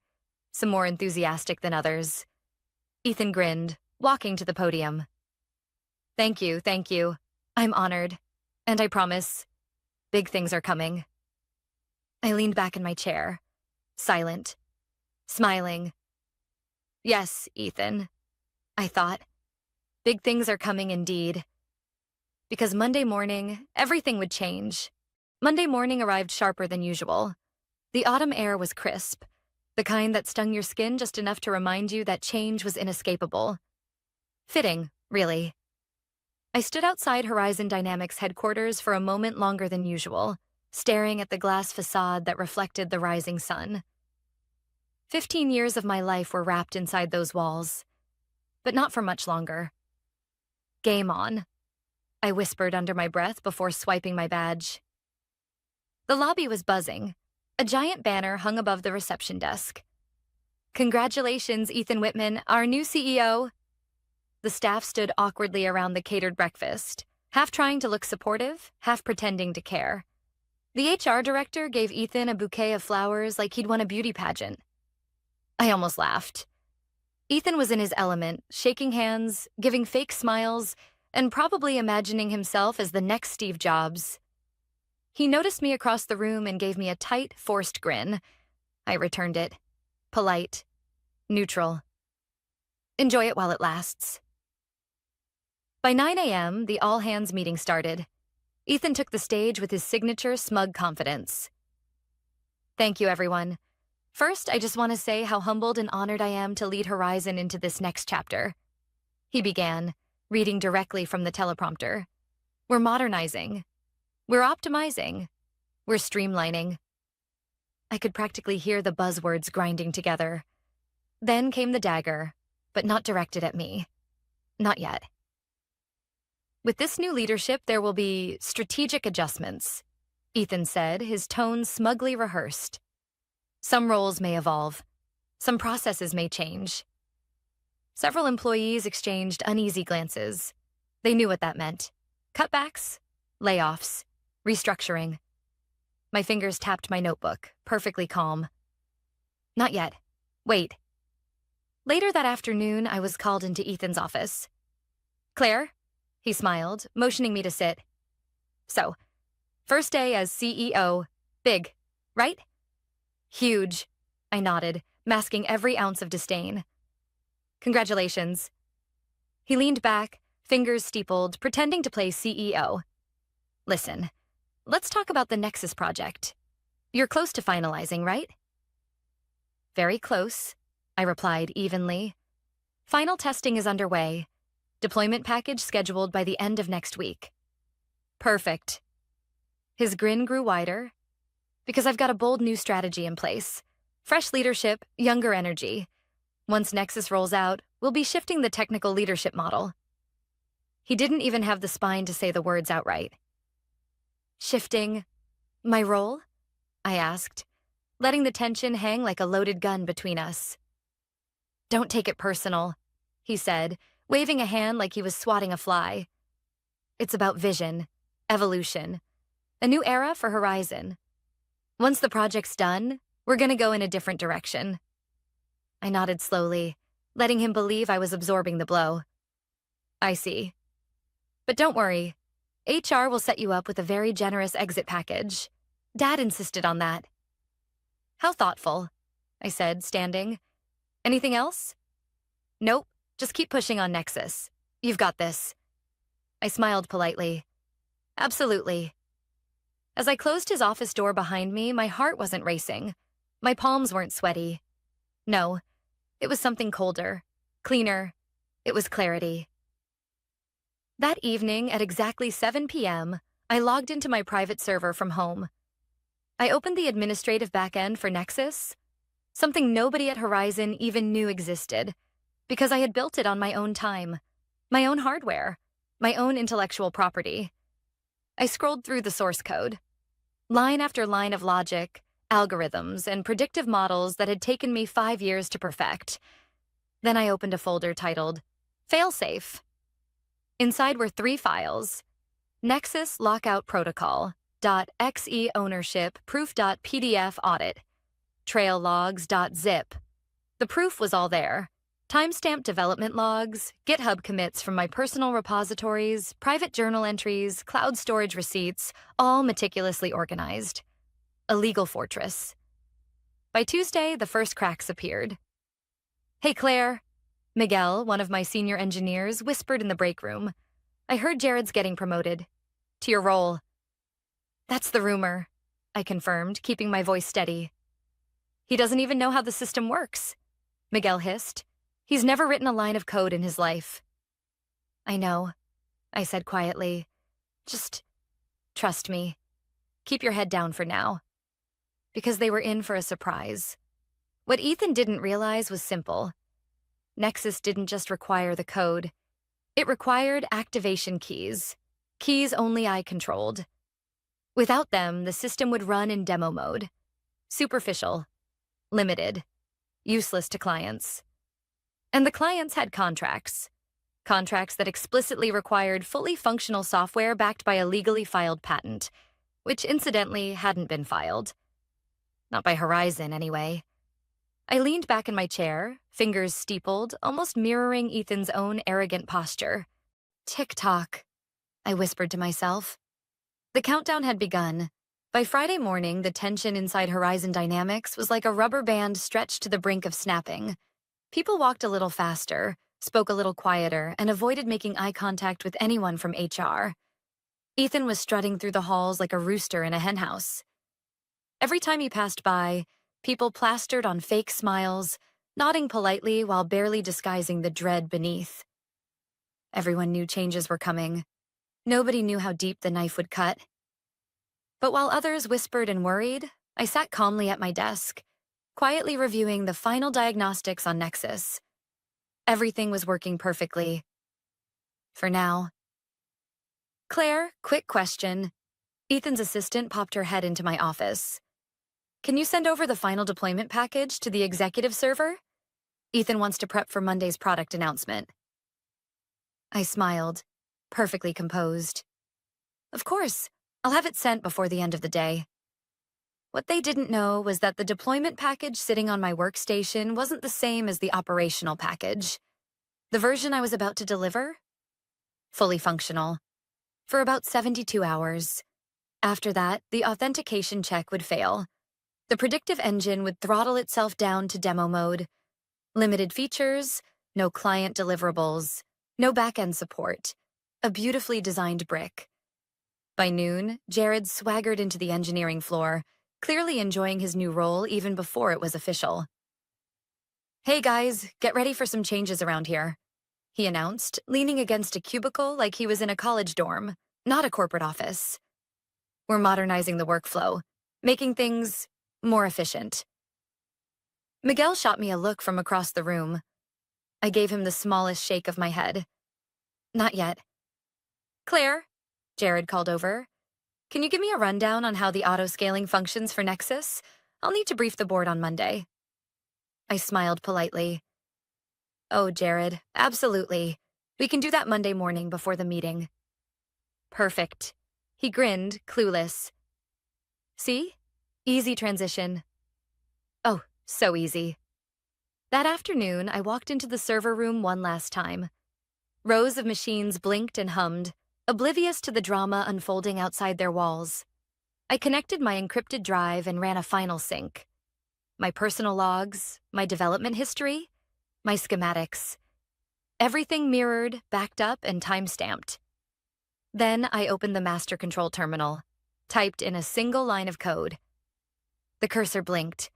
some more enthusiastic than others. Ethan grinned, walking to the podium. Thank you. I'm honored. And I promise, big things are coming." I leaned back in my chair, silent, smiling. Yes, Ethan, I thought. Big things are coming indeed. Because Monday morning, everything would change. Monday morning arrived sharper than usual. The autumn air was crisp, the kind that stung your skin just enough to remind you that change was inescapable. Fitting, really. I stood outside Horizon Dynamics headquarters for a moment longer than usual, staring at the glass facade that reflected the rising sun. 15 years of my life were wrapped inside those walls, but not for much longer. Game on, I whispered under my breath before swiping my badge. The lobby was buzzing. A giant banner hung above the reception desk. "Congratulations, Ethan Whitman, our new CEO." The staff stood awkwardly around the catered breakfast, half trying to look supportive, half pretending to care. The HR director gave Ethan a bouquet of flowers like he'd won a beauty pageant. I almost laughed. Ethan was in his element, shaking hands, giving fake smiles, and probably imagining himself as the next Steve Jobs. He noticed me across the room and gave me a tight, forced grin. I returned it. Polite. Neutral. Enjoy it while it lasts. By 9 a.m., the all-hands meeting started. Ethan took the stage with his signature smug confidence. "Thank you, everyone. First, I just want to say how humbled and honored I am to lead Horizon into this next chapter." He began, reading directly from the teleprompter. "We're modernizing. We're optimizing. We're streamlining." I could practically hear the buzzwords grinding together. Then came the dagger, but not directed at me. Not yet. "With this new leadership, there will be strategic adjustments," Ethan said, his tone smugly rehearsed. "Some roles may evolve. Some processes may change." Several employees exchanged uneasy glances. They knew what that meant. Cutbacks, layoffs, restructuring. My fingers tapped my notebook, perfectly calm. Not yet. Wait. Later that afternoon, I was called into Ethan's office. "Claire?" He smiled, motioning me to sit. "So, first day as CEO. Big, right?" "Huge," I nodded, masking every ounce of disdain. "Congratulations." He leaned back, fingers steepled, pretending to play CEO. "Listen, let's talk about the Nexus project. You're close to finalizing, right?" "Very close," I replied evenly. "Final testing is underway. Deployment package scheduled by the end of next week." "Perfect." His grin grew wider. "Because I've got a bold new strategy in place. Fresh leadership, younger energy. Once Nexus rolls out, we'll be shifting the technical leadership model." He didn't even have the spine to say the words outright. "Shifting my role?" I asked, letting the tension hang like a loaded gun between us. "Don't take it personal," he said, waving a hand like he was swatting a fly. "It's about vision, evolution, a new era for Horizon. Once the project's done, we're gonna go in a different direction." I nodded slowly, letting him believe I was absorbing the blow. "I see. But don't worry. HR will set you up with a very generous exit package. Dad insisted on that." "How thoughtful," I said, standing. "Anything else?" "Nope. Just keep pushing on Nexus. You've got this." I smiled politely. "Absolutely." As I closed his office door behind me, my heart wasn't racing. My palms weren't sweaty. No, it was something colder, cleaner. It was clarity. That evening, at exactly 7 p.m., I logged into my private server from home. I opened the administrative backend for Nexus, something nobody at Horizon even knew existed, because I had built it on my own time, my own hardware, my own intellectual property. I scrolled through the source code, line after line of logic, algorithms, and predictive models that had taken me 5 years to perfect. Then I opened a folder titled Failsafe. Inside were 3 files: Nexus Lockout Protocol, .exe ownership, proof.pdf audit, trail logs.zip. The proof was all there. Timestamped development logs, GitHub commits from my personal repositories, private journal entries, cloud storage receipts, all meticulously organized. A legal fortress. By Tuesday, the first cracks appeared. "Hey, Claire," Miguel, one of my senior engineers, whispered in the break room. "I heard Jared's getting promoted. To your role." "That's the rumor," I confirmed, keeping my voice steady. "He doesn't even know how the system works," Miguel hissed. "He's never written a line of code in his life." "I know," I said quietly. "Just trust me. Keep your head down for now." Because they were in for a surprise. What Ethan didn't realize was simple. Nexus didn't just require the code. It required activation keys. Keys only I controlled. Without them, the system would run in demo mode. Superficial. Limited. Useless to clients. And the clients had contracts. Contracts that explicitly required fully functional software backed by a legally filed patent, which incidentally hadn't been filed. Not by Horizon, anyway. I leaned back in my chair, fingers steepled, almost mirroring Ethan's own arrogant posture. "Tick-tock," I whispered to myself. The countdown had begun. By Friday morning, the tension inside Horizon Dynamics was like a rubber band stretched to the brink of snapping. People walked a little faster, spoke a little quieter, and avoided making eye contact with anyone from HR. Ethan was strutting through the halls like a rooster in a henhouse. Every time he passed by, people plastered on fake smiles, nodding politely while barely disguising the dread beneath. Everyone knew changes were coming. Nobody knew how deep the knife would cut. But while others whispered and worried, I sat calmly at my desk, quietly reviewing the final diagnostics on Nexus. Everything was working perfectly. For now. "Claire, quick question." Ethan's assistant popped her head into my office. "Can you send over the final deployment package to the executive server? Ethan wants to prep for Monday's product announcement." I smiled, perfectly composed. "Of course, I'll have it sent before the end of the day." What they didn't know was that the deployment package sitting on my workstation wasn't the same as the operational package. The version I was about to deliver? Fully functional. For about 72 hours. After that, the authentication check would fail. The predictive engine would throttle itself down to demo mode. Limited features, no client deliverables, no back-end support. A beautifully designed brick. By noon, Jared swaggered into the engineering floor, clearly enjoying his new role even before it was official. "Hey guys, get ready for some changes around here," he announced, leaning against a cubicle like he was in a college dorm, not a corporate office. "We're modernizing the workflow, making things more efficient." Miguel shot me a look from across the room. I gave him the smallest shake of my head. "Not yet." "Claire," Jared called over, "can you give me a rundown on how the auto-scaling functions for Nexus? I'll need to brief the board on Monday. I smiled politely. Oh, Jared, absolutely. We can do that Monday morning before the meeting. Perfect. He grinned, clueless. See? Easy transition. Oh, so easy. That afternoon, I walked into the server room one last time. Rows of machines blinked and hummed, oblivious to the drama unfolding outside their walls. I connected my encrypted drive and ran a final sync. My personal logs, my development history, my schematics. Everything mirrored, backed up, and time-stamped. Then I opened the master control terminal, typed in a single line of code. The cursor blinked.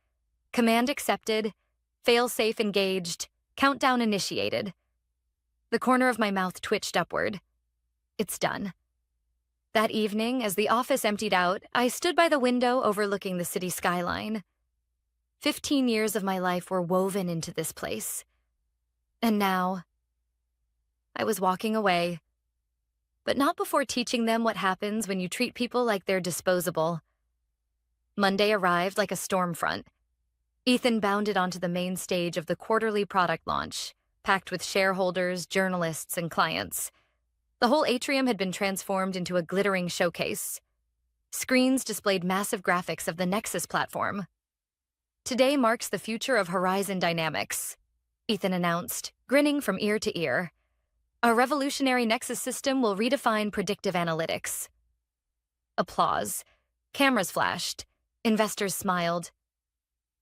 Command accepted, fail-safe engaged, countdown initiated. The corner of my mouth twitched upward. It's done. That evening, as the office emptied out, I stood by the window overlooking the city skyline. 15 years of my life were woven into this place. And now, I was walking away. But not before teaching them what happens when you treat people like they're disposable. Monday arrived like a storm front. Ethan bounded onto the main stage of the quarterly product launch, packed with shareholders, journalists, and clients. The whole atrium had been transformed into a glittering showcase. Screens displayed massive graphics of the Nexus platform. Today marks the future of Horizon Dynamics, Ethan announced, grinning from ear to ear. Our revolutionary Nexus system will redefine predictive analytics. Applause. Cameras flashed. Investors smiled.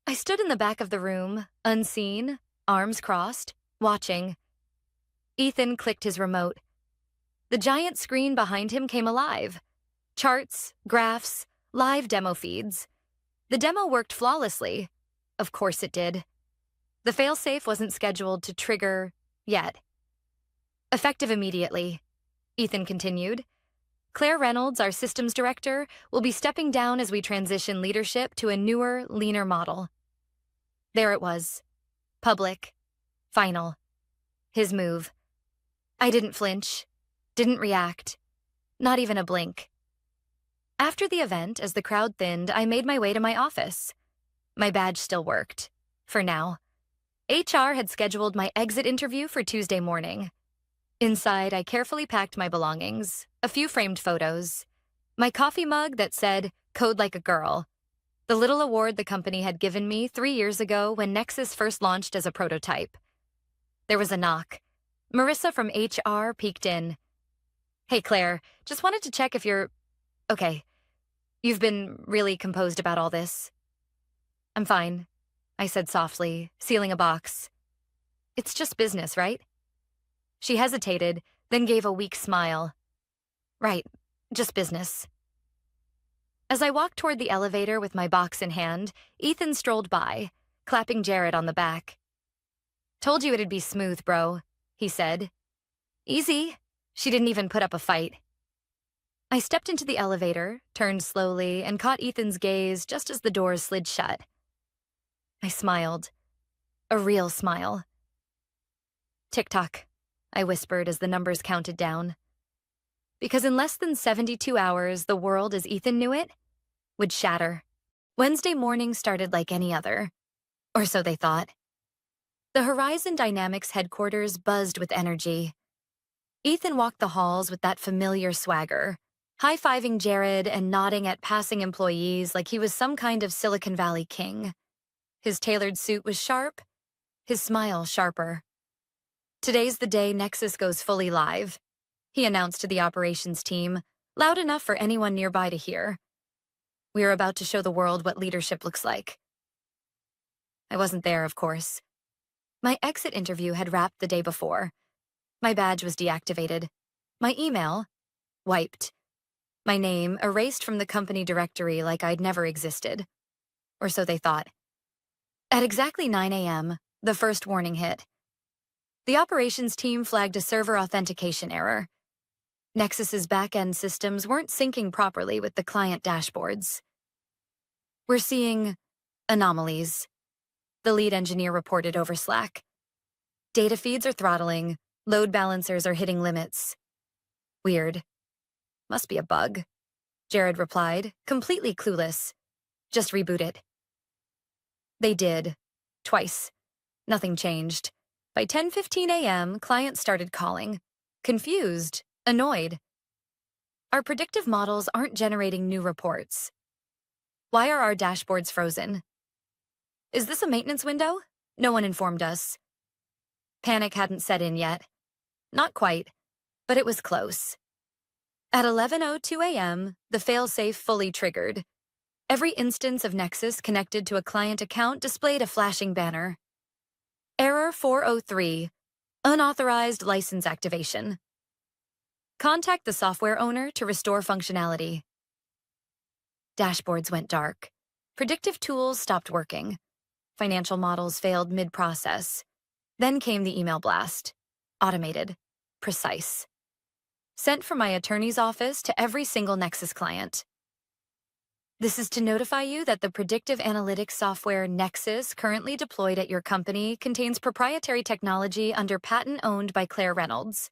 I stood in the back of the room, unseen, arms crossed, watching. Ethan clicked his remote. The giant screen behind him came alive. Charts, graphs, live demo feeds. The demo worked flawlessly. Of course it did. The failsafe wasn't scheduled to trigger yet. Effective immediately, Ethan continued. Claire Reynolds, our systems director, will be stepping down as we transition leadership to a newer, leaner model. There it was. Public. Final. His move. I didn't flinch. Didn't react. Not even a blink. After the event, as the crowd thinned, I made my way to my office. My badge still worked. For now. HR had scheduled my exit interview for Tuesday morning. Inside, I carefully packed my belongings, a few framed photos, my coffee mug that said, "Code like a girl," the little award the company had given me 3 years ago when Nexus first launched as a prototype. There was a knock. Marissa from HR peeked in. Hey, Claire, just wanted to check if you're... Okay, you've been really composed about all this. I'm fine, I said softly, sealing a box. It's just business, right? She hesitated, then gave a weak smile. Right, just business. As I walked toward the elevator with my box in hand, Ethan strolled by, clapping Jared on the back. Told you it'd be smooth, bro, he said. Easy. She didn't even put up a fight. I stepped into the elevator, turned slowly, and caught Ethan's gaze just as the doors slid shut. I smiled. A real smile. Tick-tock, I whispered as the numbers counted down. Because in less than 72 hours, the world as Ethan knew it would shatter. Wednesday morning started like any other. Or so they thought. The Horizon Dynamics headquarters buzzed with energy. Ethan walked the halls with that familiar swagger, high-fiving Jared and nodding at passing employees like he was some kind of Silicon Valley king. His tailored suit was sharp, his smile sharper. Today's the day Nexus goes fully live, he announced to the operations team, loud enough for anyone nearby to hear. We are about to show the world what leadership looks like. I wasn't there, of course. My exit interview had wrapped the day before. My badge was deactivated. My email, wiped. My name erased from the company directory like I'd never existed. Or so they thought. At exactly 9 a.m., the first warning hit. The operations team flagged a server authentication error. Nexus's back-end systems weren't syncing properly with the client dashboards. We're seeing anomalies, the lead engineer reported over Slack. Data feeds are throttling, load balancers are hitting limits. Weird. Must be a bug, Jared replied, completely clueless. Just reboot it. They did. Twice. Nothing changed. By 10:15 a.m., clients started calling. Confused. Annoyed. Our predictive models aren't generating new reports. Why are our dashboards frozen? Is this a maintenance window? No one informed us. Panic hadn't set in yet. Not quite, but it was close. At 11:02 a.m., the failsafe fully triggered. Every instance of Nexus connected to a client account displayed a flashing banner. Error 403, unauthorized license activation. Contact the software owner to restore functionality. Dashboards went dark. Predictive tools stopped working. Financial models failed mid-process. Then came the email blast. Automated. Precise. Sent from my attorney's office to every single Nexus client. This is to notify you that the predictive analytics software Nexus currently deployed at your company contains proprietary technology under patent owned by Claire Reynolds.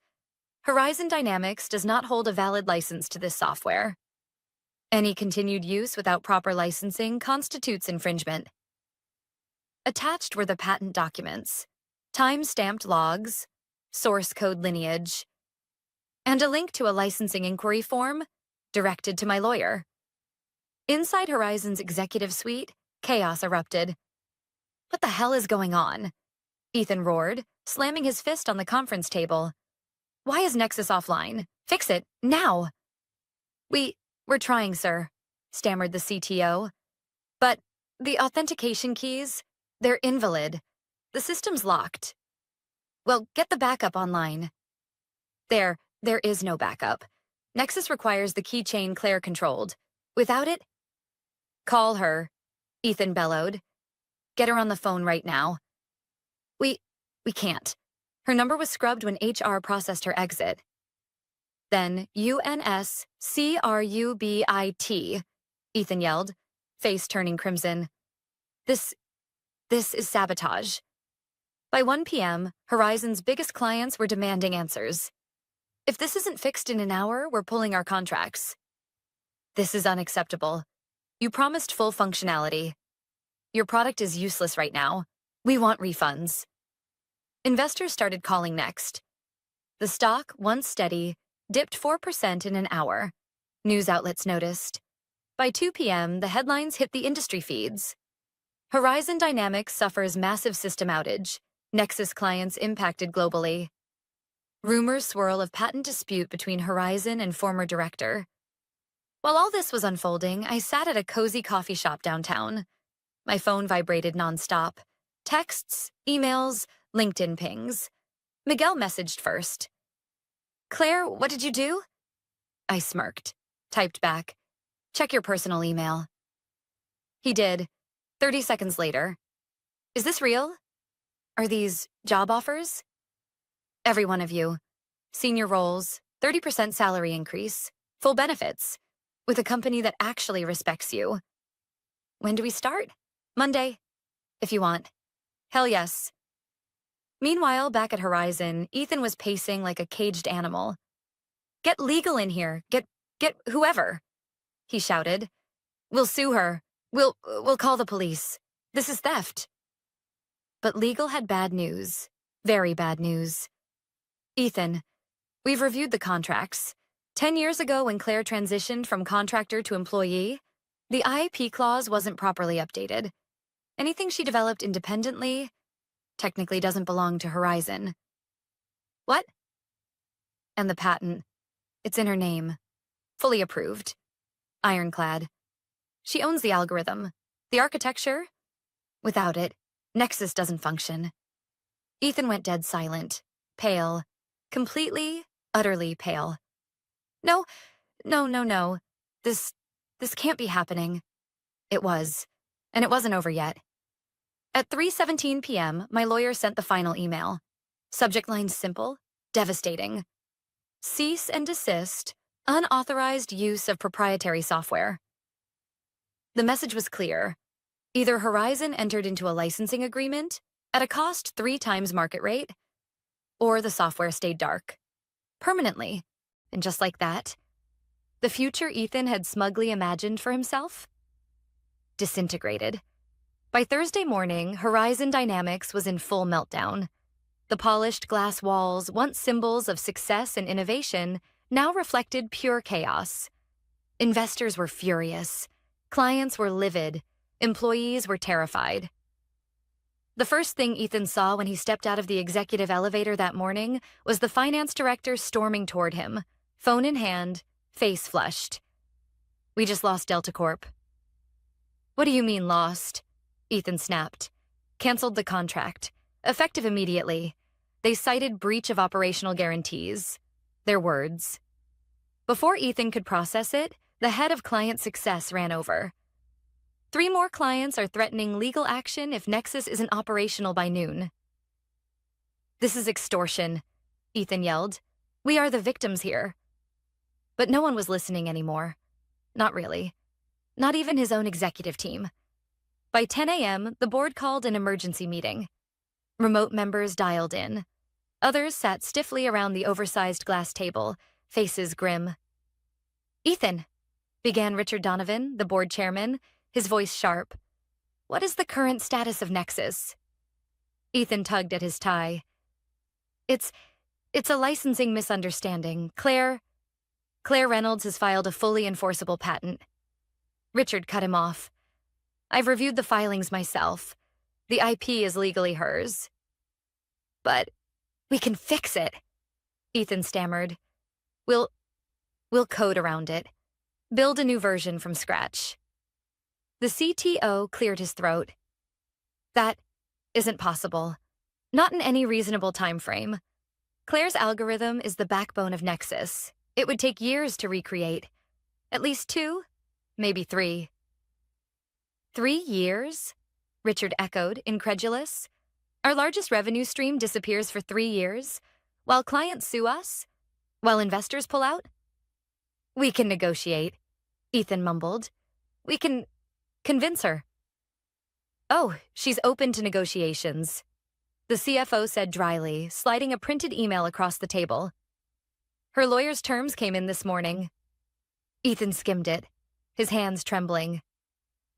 Horizon Dynamics does not hold a valid license to this software. Any continued use without proper licensing constitutes infringement. Attached were the patent documents, time-stamped logs, source code lineage, and a link to a licensing inquiry form directed to my lawyer. Inside Horizon's executive suite, chaos erupted. What the hell is going on? Ethan roared, slamming his fist on the conference table. Why is Nexus offline? Fix it, now! We're trying, sir, stammered the CTO. But the authentication keys, they're invalid. The system's locked. Well, get the backup online. There is no backup. Nexus requires the keychain Claire controlled. Without it, call her, Ethan bellowed. Get her on the phone right now. We can't. Her number was scrubbed when HR processed her exit. Then UNSCRUBIT, Ethan yelled, face turning crimson. This is sabotage. By 1 p.m., Horizon's biggest clients were demanding answers. If this isn't fixed in an hour, we're pulling our contracts. This is unacceptable. You promised full functionality. Your product is useless right now. We want refunds. Investors started calling next. The stock, once steady, dipped 4% in an hour. News outlets noticed. By 2 p.m., the headlines hit the industry feeds. Horizon Dynamics suffers massive system outage. Nexus clients impacted globally. Rumors swirl of patent dispute between Horizon and former director. While all this was unfolding, I sat at a cozy coffee shop downtown. My phone vibrated nonstop. Texts, emails, LinkedIn pings. Miguel messaged first. Claire, what did you do? I smirked. Typed back. Check your personal email. He did. 30 seconds later. Is this real? Are these job offers? Every one of you. Senior roles, 30% salary increase, full benefits, with a company that actually respects you. When do we start? Monday, if you want. Hell yes. Meanwhile, back at Horizon, Ethan was pacing like a caged animal. Get legal in here. Get whoever, he shouted. We'll sue her. We'll call the police. This is theft. But legal had bad news. Very bad news. Ethan, we've reviewed the contracts. 10 years ago when Claire transitioned from contractor to employee, the IP clause wasn't properly updated. Anything she developed independently technically doesn't belong to Horizon. What? And the patent. It's in her name. Fully approved. Ironclad. She owns the algorithm. The architecture? Without it, Nexus doesn't function. Ethan went dead silent. Pale. Completely, utterly pale. No. This can't be happening. It was. And it wasn't over yet. At 3:17 p.m., my lawyer sent the final email. Subject line simple, devastating. Cease and desist, unauthorized use of proprietary software. The message was clear. Either Horizon entered into a licensing agreement at a cost 3 times market rate, or the software stayed dark. Permanently. And just like that, the future Ethan had smugly imagined for himself disintegrated. By Thursday morning, Horizon Dynamics was in full meltdown. The polished glass walls, once symbols of success and innovation, now reflected pure chaos. Investors were furious. Clients were livid. Employees were terrified. The first thing Ethan saw when he stepped out of the executive elevator that morning was the finance director storming toward him, phone in hand, face flushed. "We just lost Delta Corp." "What do you mean lost?" Ethan snapped. "Canceled the contract. Effective immediately. They cited breach of operational guarantees." Their words. Before Ethan could process it, the head of client success ran over. "3 more clients are threatening legal action if Nexus isn't operational by noon." "This is extortion," Ethan yelled. "We are the victims here." But no one was listening anymore. Not really. Not even his own executive team. By 10 a.m., the board called an emergency meeting. Remote members dialed in. Others sat stiffly around the oversized glass table, faces grim. "Ethan," began Richard Donovan, the board chairman, his voice sharp. "What is the current status of Nexus?" Ethan tugged at his tie. It's a licensing misunderstanding. Claire Reynolds has filed a fully enforceable patent." Richard cut him off. "I've reviewed the filings myself. The IP is legally hers." "But we can fix it," Ethan stammered. We'll code around it. Build a new version from scratch." The CTO cleared his throat. "That isn't possible. Not in any reasonable time frame. Claire's algorithm is the backbone of Nexus. It would take years to recreate. At least 2, maybe 3. 3 years? Richard echoed, incredulous. Our largest revenue stream disappears for 3 years, while clients sue us? While investors pull out? "We can negotiate," Ethan mumbled. "We can convince her." "Oh, she's open to negotiations," the CFO said dryly, sliding a printed email across the table. "Her lawyer's terms came in this morning." Ethan skimmed it, his hands trembling.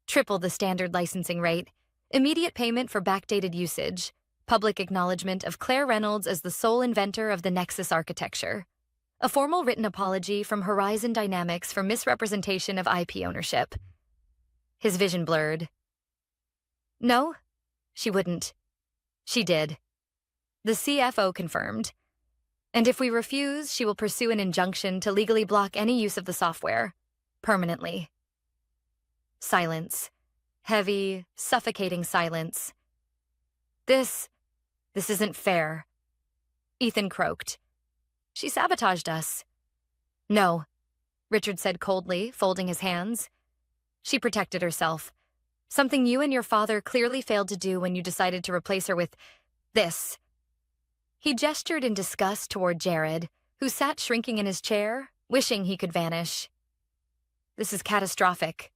Triple the standard licensing rate, immediate payment for backdated usage, public acknowledgement of Claire Reynolds as the sole inventor of the Nexus architecture, a formal written apology from Horizon Dynamics for misrepresentation of IP ownership. His vision blurred. "No, she wouldn't." "She did." The CFO confirmed. "And if we refuse, she will pursue an injunction to legally block any use of the software. Permanently." Silence. Heavy, suffocating silence. This isn't fair," Ethan croaked. "She sabotaged us." "No," Richard said coldly, folding his hands. "She protected herself. Something you and your father clearly failed to do when you decided to replace her with this." He gestured in disgust toward Jared, who sat shrinking in his chair, wishing he could vanish. "This is catastrophic,"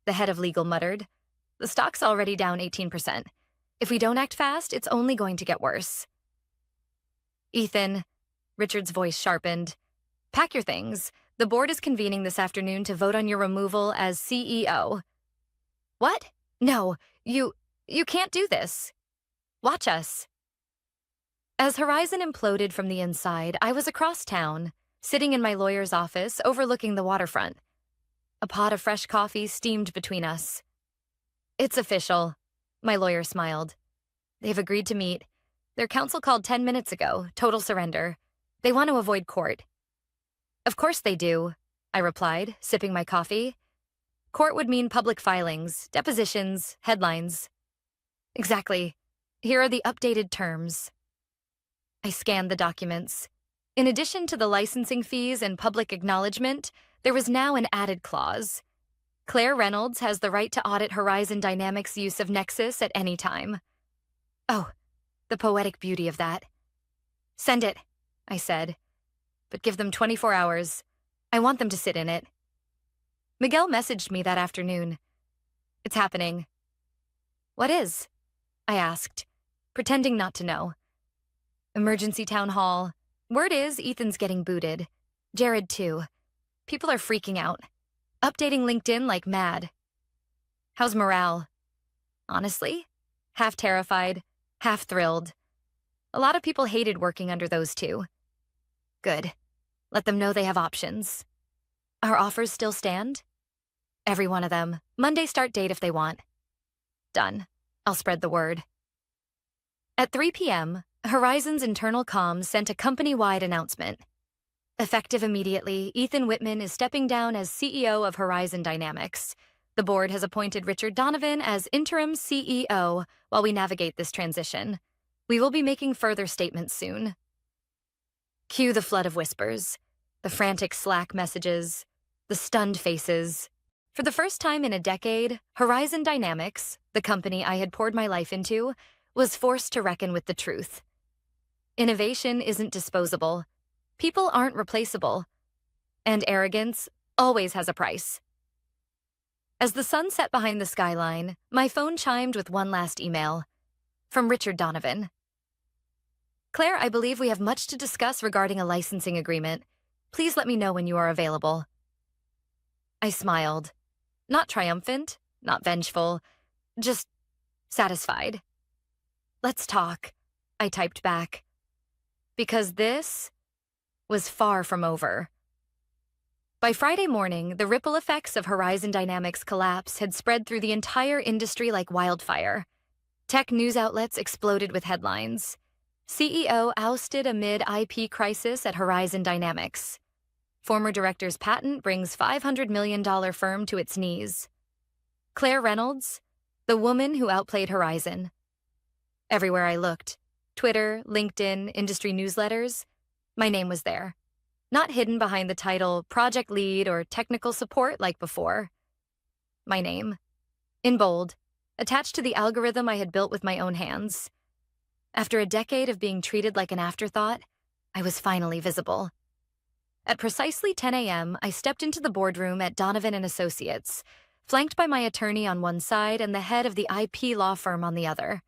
the head of legal muttered. "The stock's already down 18%. If we don't act fast, it's only going to get worse." "Ethan," Richard's voice sharpened, "pack your things. The board is convening this afternoon to vote on your removal as CEO." "What? No, you can't do this. Watch us." As Horizon imploded from the inside, I was across town, sitting in my lawyer's office overlooking the waterfront. A pot of fresh coffee steamed between us. "It's official," my lawyer smiled. "They've agreed to meet. Their counsel called 10 minutes ago, total surrender. They want to avoid court." "Of course they do," I replied, sipping my coffee. "Court would mean public filings, depositions, headlines." "Exactly. Here are the updated terms." I scanned the documents. In addition to the licensing fees and public acknowledgement, there was now an added clause. Claire Reynolds has the right to audit Horizon Dynamics' use of Nexus at any time. Oh, the poetic beauty of that. "Send it," I said. "But give them 24 hours. I want them to sit in it." Miguel messaged me that afternoon. "It's happening." "What is?" I asked, pretending not to know. "Emergency town hall. Word is Ethan's getting booted. Jared too. People are freaking out. Updating LinkedIn like mad." "How's morale?" honestly. Half terrified, half thrilled. A lot of people hated working under those two. Good. Let them know they have options. Our offers still stand? Every one of them. Monday start date if they want. Done. I'll spread the word. At 3 p.m., Horizon's internal comms sent a company-wide announcement. Effective immediately, Ethan Whitman is stepping down as CEO of Horizon Dynamics. The board has appointed Richard Donovan as interim CEO while we navigate this transition. We will be making further statements soon. Cue the flood of whispers, the frantic Slack messages, the stunned faces. For the first time in a decade, Horizon Dynamics, the company I had poured my life into, was forced to reckon with the truth. Innovation isn't disposable. People aren't replaceable. And arrogance always has a price. As the sun set behind the skyline, my phone chimed with one last email. From Richard Donovan. Claire, I believe we have much to discuss regarding a licensing agreement. Please let me know when you are available. I smiled. Not triumphant, not vengeful, just satisfied. Let's talk, I typed back. Because this was far from over. By Friday morning, the ripple effects of Horizon Dynamics' collapse had spread through the entire industry like wildfire. Tech news outlets exploded with headlines. CEO ousted amid IP crisis at Horizon Dynamics. Former director's patent brings $500 million firm to its knees. Claire Reynolds, the woman who outplayed Horizon. Everywhere I looked, Twitter, LinkedIn, industry newsletters, my name was there. Not hidden behind the title project lead or technical support like before. My name, in bold, attached to the algorithm I had built with my own hands. After a decade of being treated like an afterthought, I was finally visible. At precisely 10 a.m., I stepped into the boardroom at Donovan & Associates, flanked by my attorney on one side and the head of the IP law firm on the other.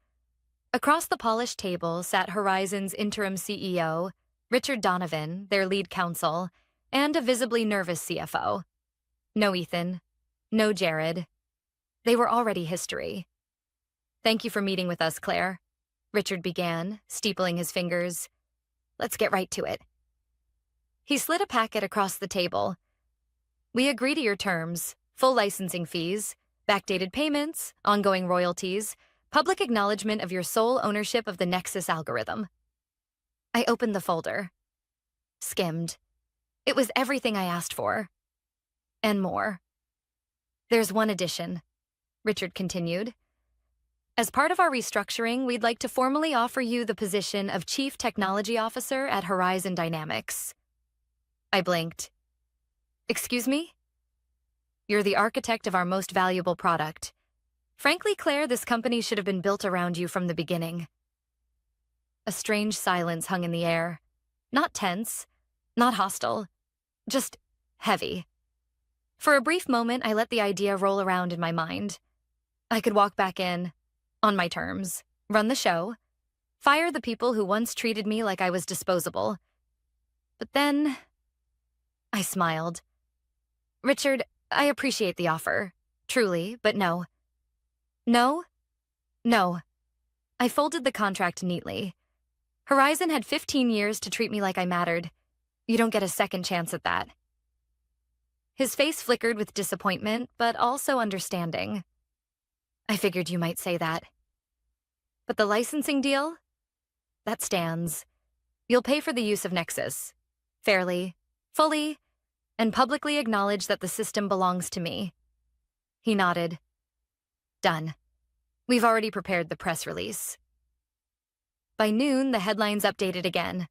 Across the polished table sat Horizon's interim CEO, Richard Donovan, their lead counsel, and a visibly nervous CFO. No Ethan, no Jared. They were already history. Thank you for meeting with us, Claire, Richard began, steepling his fingers. Let's get right to it. He slid a packet across the table. We agree to your terms, full licensing fees, backdated payments, ongoing royalties, public acknowledgement of your sole ownership of the Nexus algorithm. I opened the folder. Skimmed. It was everything I asked for. And more. There's one addition, Richard continued. As part of our restructuring, we'd like to formally offer you the position of Chief Technology Officer at Horizon Dynamics. I blinked. Excuse me? You're the architect of our most valuable product. Frankly, Claire, this company should have been built around you from the beginning. A strange silence hung in the air. Not tense, not hostile, just heavy. For a brief moment, I let the idea roll around in my mind. I could walk back in, on my terms, run the show, fire the people who once treated me like I was disposable. But then, I smiled. Richard, I appreciate the offer, truly, but no. No? No. I folded the contract neatly. Horizon had 15 years to treat me like I mattered. You don't get a second chance at that. His face flickered with disappointment, but also understanding. I figured you might say that. But the licensing deal? That stands. You'll pay for the use of Nexus. Fairly, fully, and publicly acknowledge that the system belongs to me. He nodded. Done. We've already prepared the press release. By noon, the headlines updated again.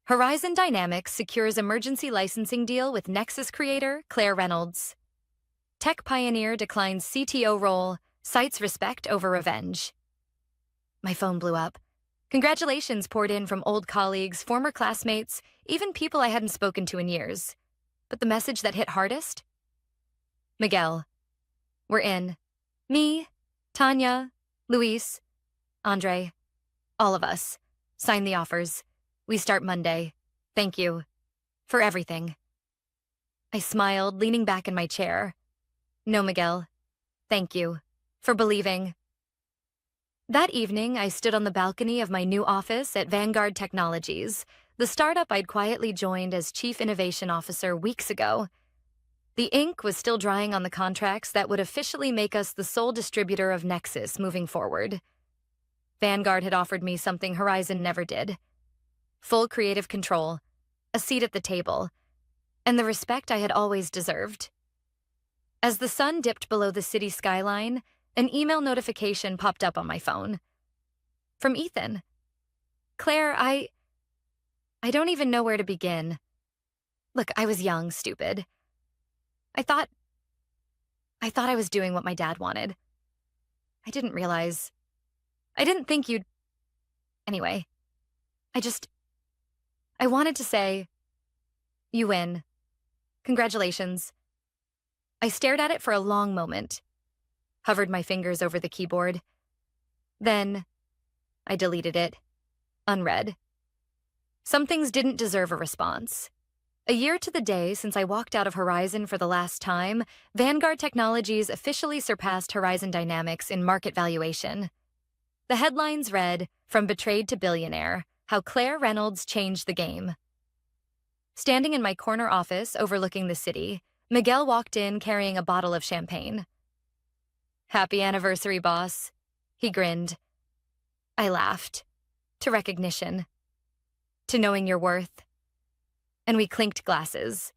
Horizon Dynamics secures emergency licensing deal with Nexus creator Claire Reynolds. Tech pioneer declines CTO role, cites respect over revenge. My phone blew up. Congratulations poured in from old colleagues, former classmates, even people I hadn't spoken to in years. But the message that hit hardest? Miguel. We're in. Me, Tanya, Luis, Andre, all of us. Sign the offers. We start Monday. Thank you. For everything. I smiled, leaning back in my chair. No, Miguel. Thank you. For believing. That evening, I stood on the balcony of my new office at Vanguard Technologies, the startup I'd quietly joined as Chief Innovation Officer weeks ago. The ink was still drying on the contracts that would officially make us the sole distributor of Nexus moving forward. Vanguard had offered me something Horizon never did: full creative control, a seat at the table, and the respect I had always deserved. As the sun dipped below the city skyline, an email notification popped up on my phone. From Ethan. Claire, I don't even know where to begin. Look, I was young, stupid. I thought I was doing what my dad wanted. I didn't realize. I didn't think you'd. Anyway, I wanted to say, you win. Congratulations. I stared at it for a long moment, hovered my fingers over the keyboard. Then, I deleted it, unread. Some things didn't deserve a response. A year to the day since I walked out of Horizon for the last time, Vanguard Technologies officially surpassed Horizon Dynamics in market valuation. The headlines read, "From Betrayed to Billionaire, How Claire Reynolds Changed the Game." Standing in my corner office overlooking the city, Miguel walked in carrying a bottle of champagne. "Happy anniversary, boss." He grinned. I laughed. To recognition. To knowing your worth. And we clinked glasses.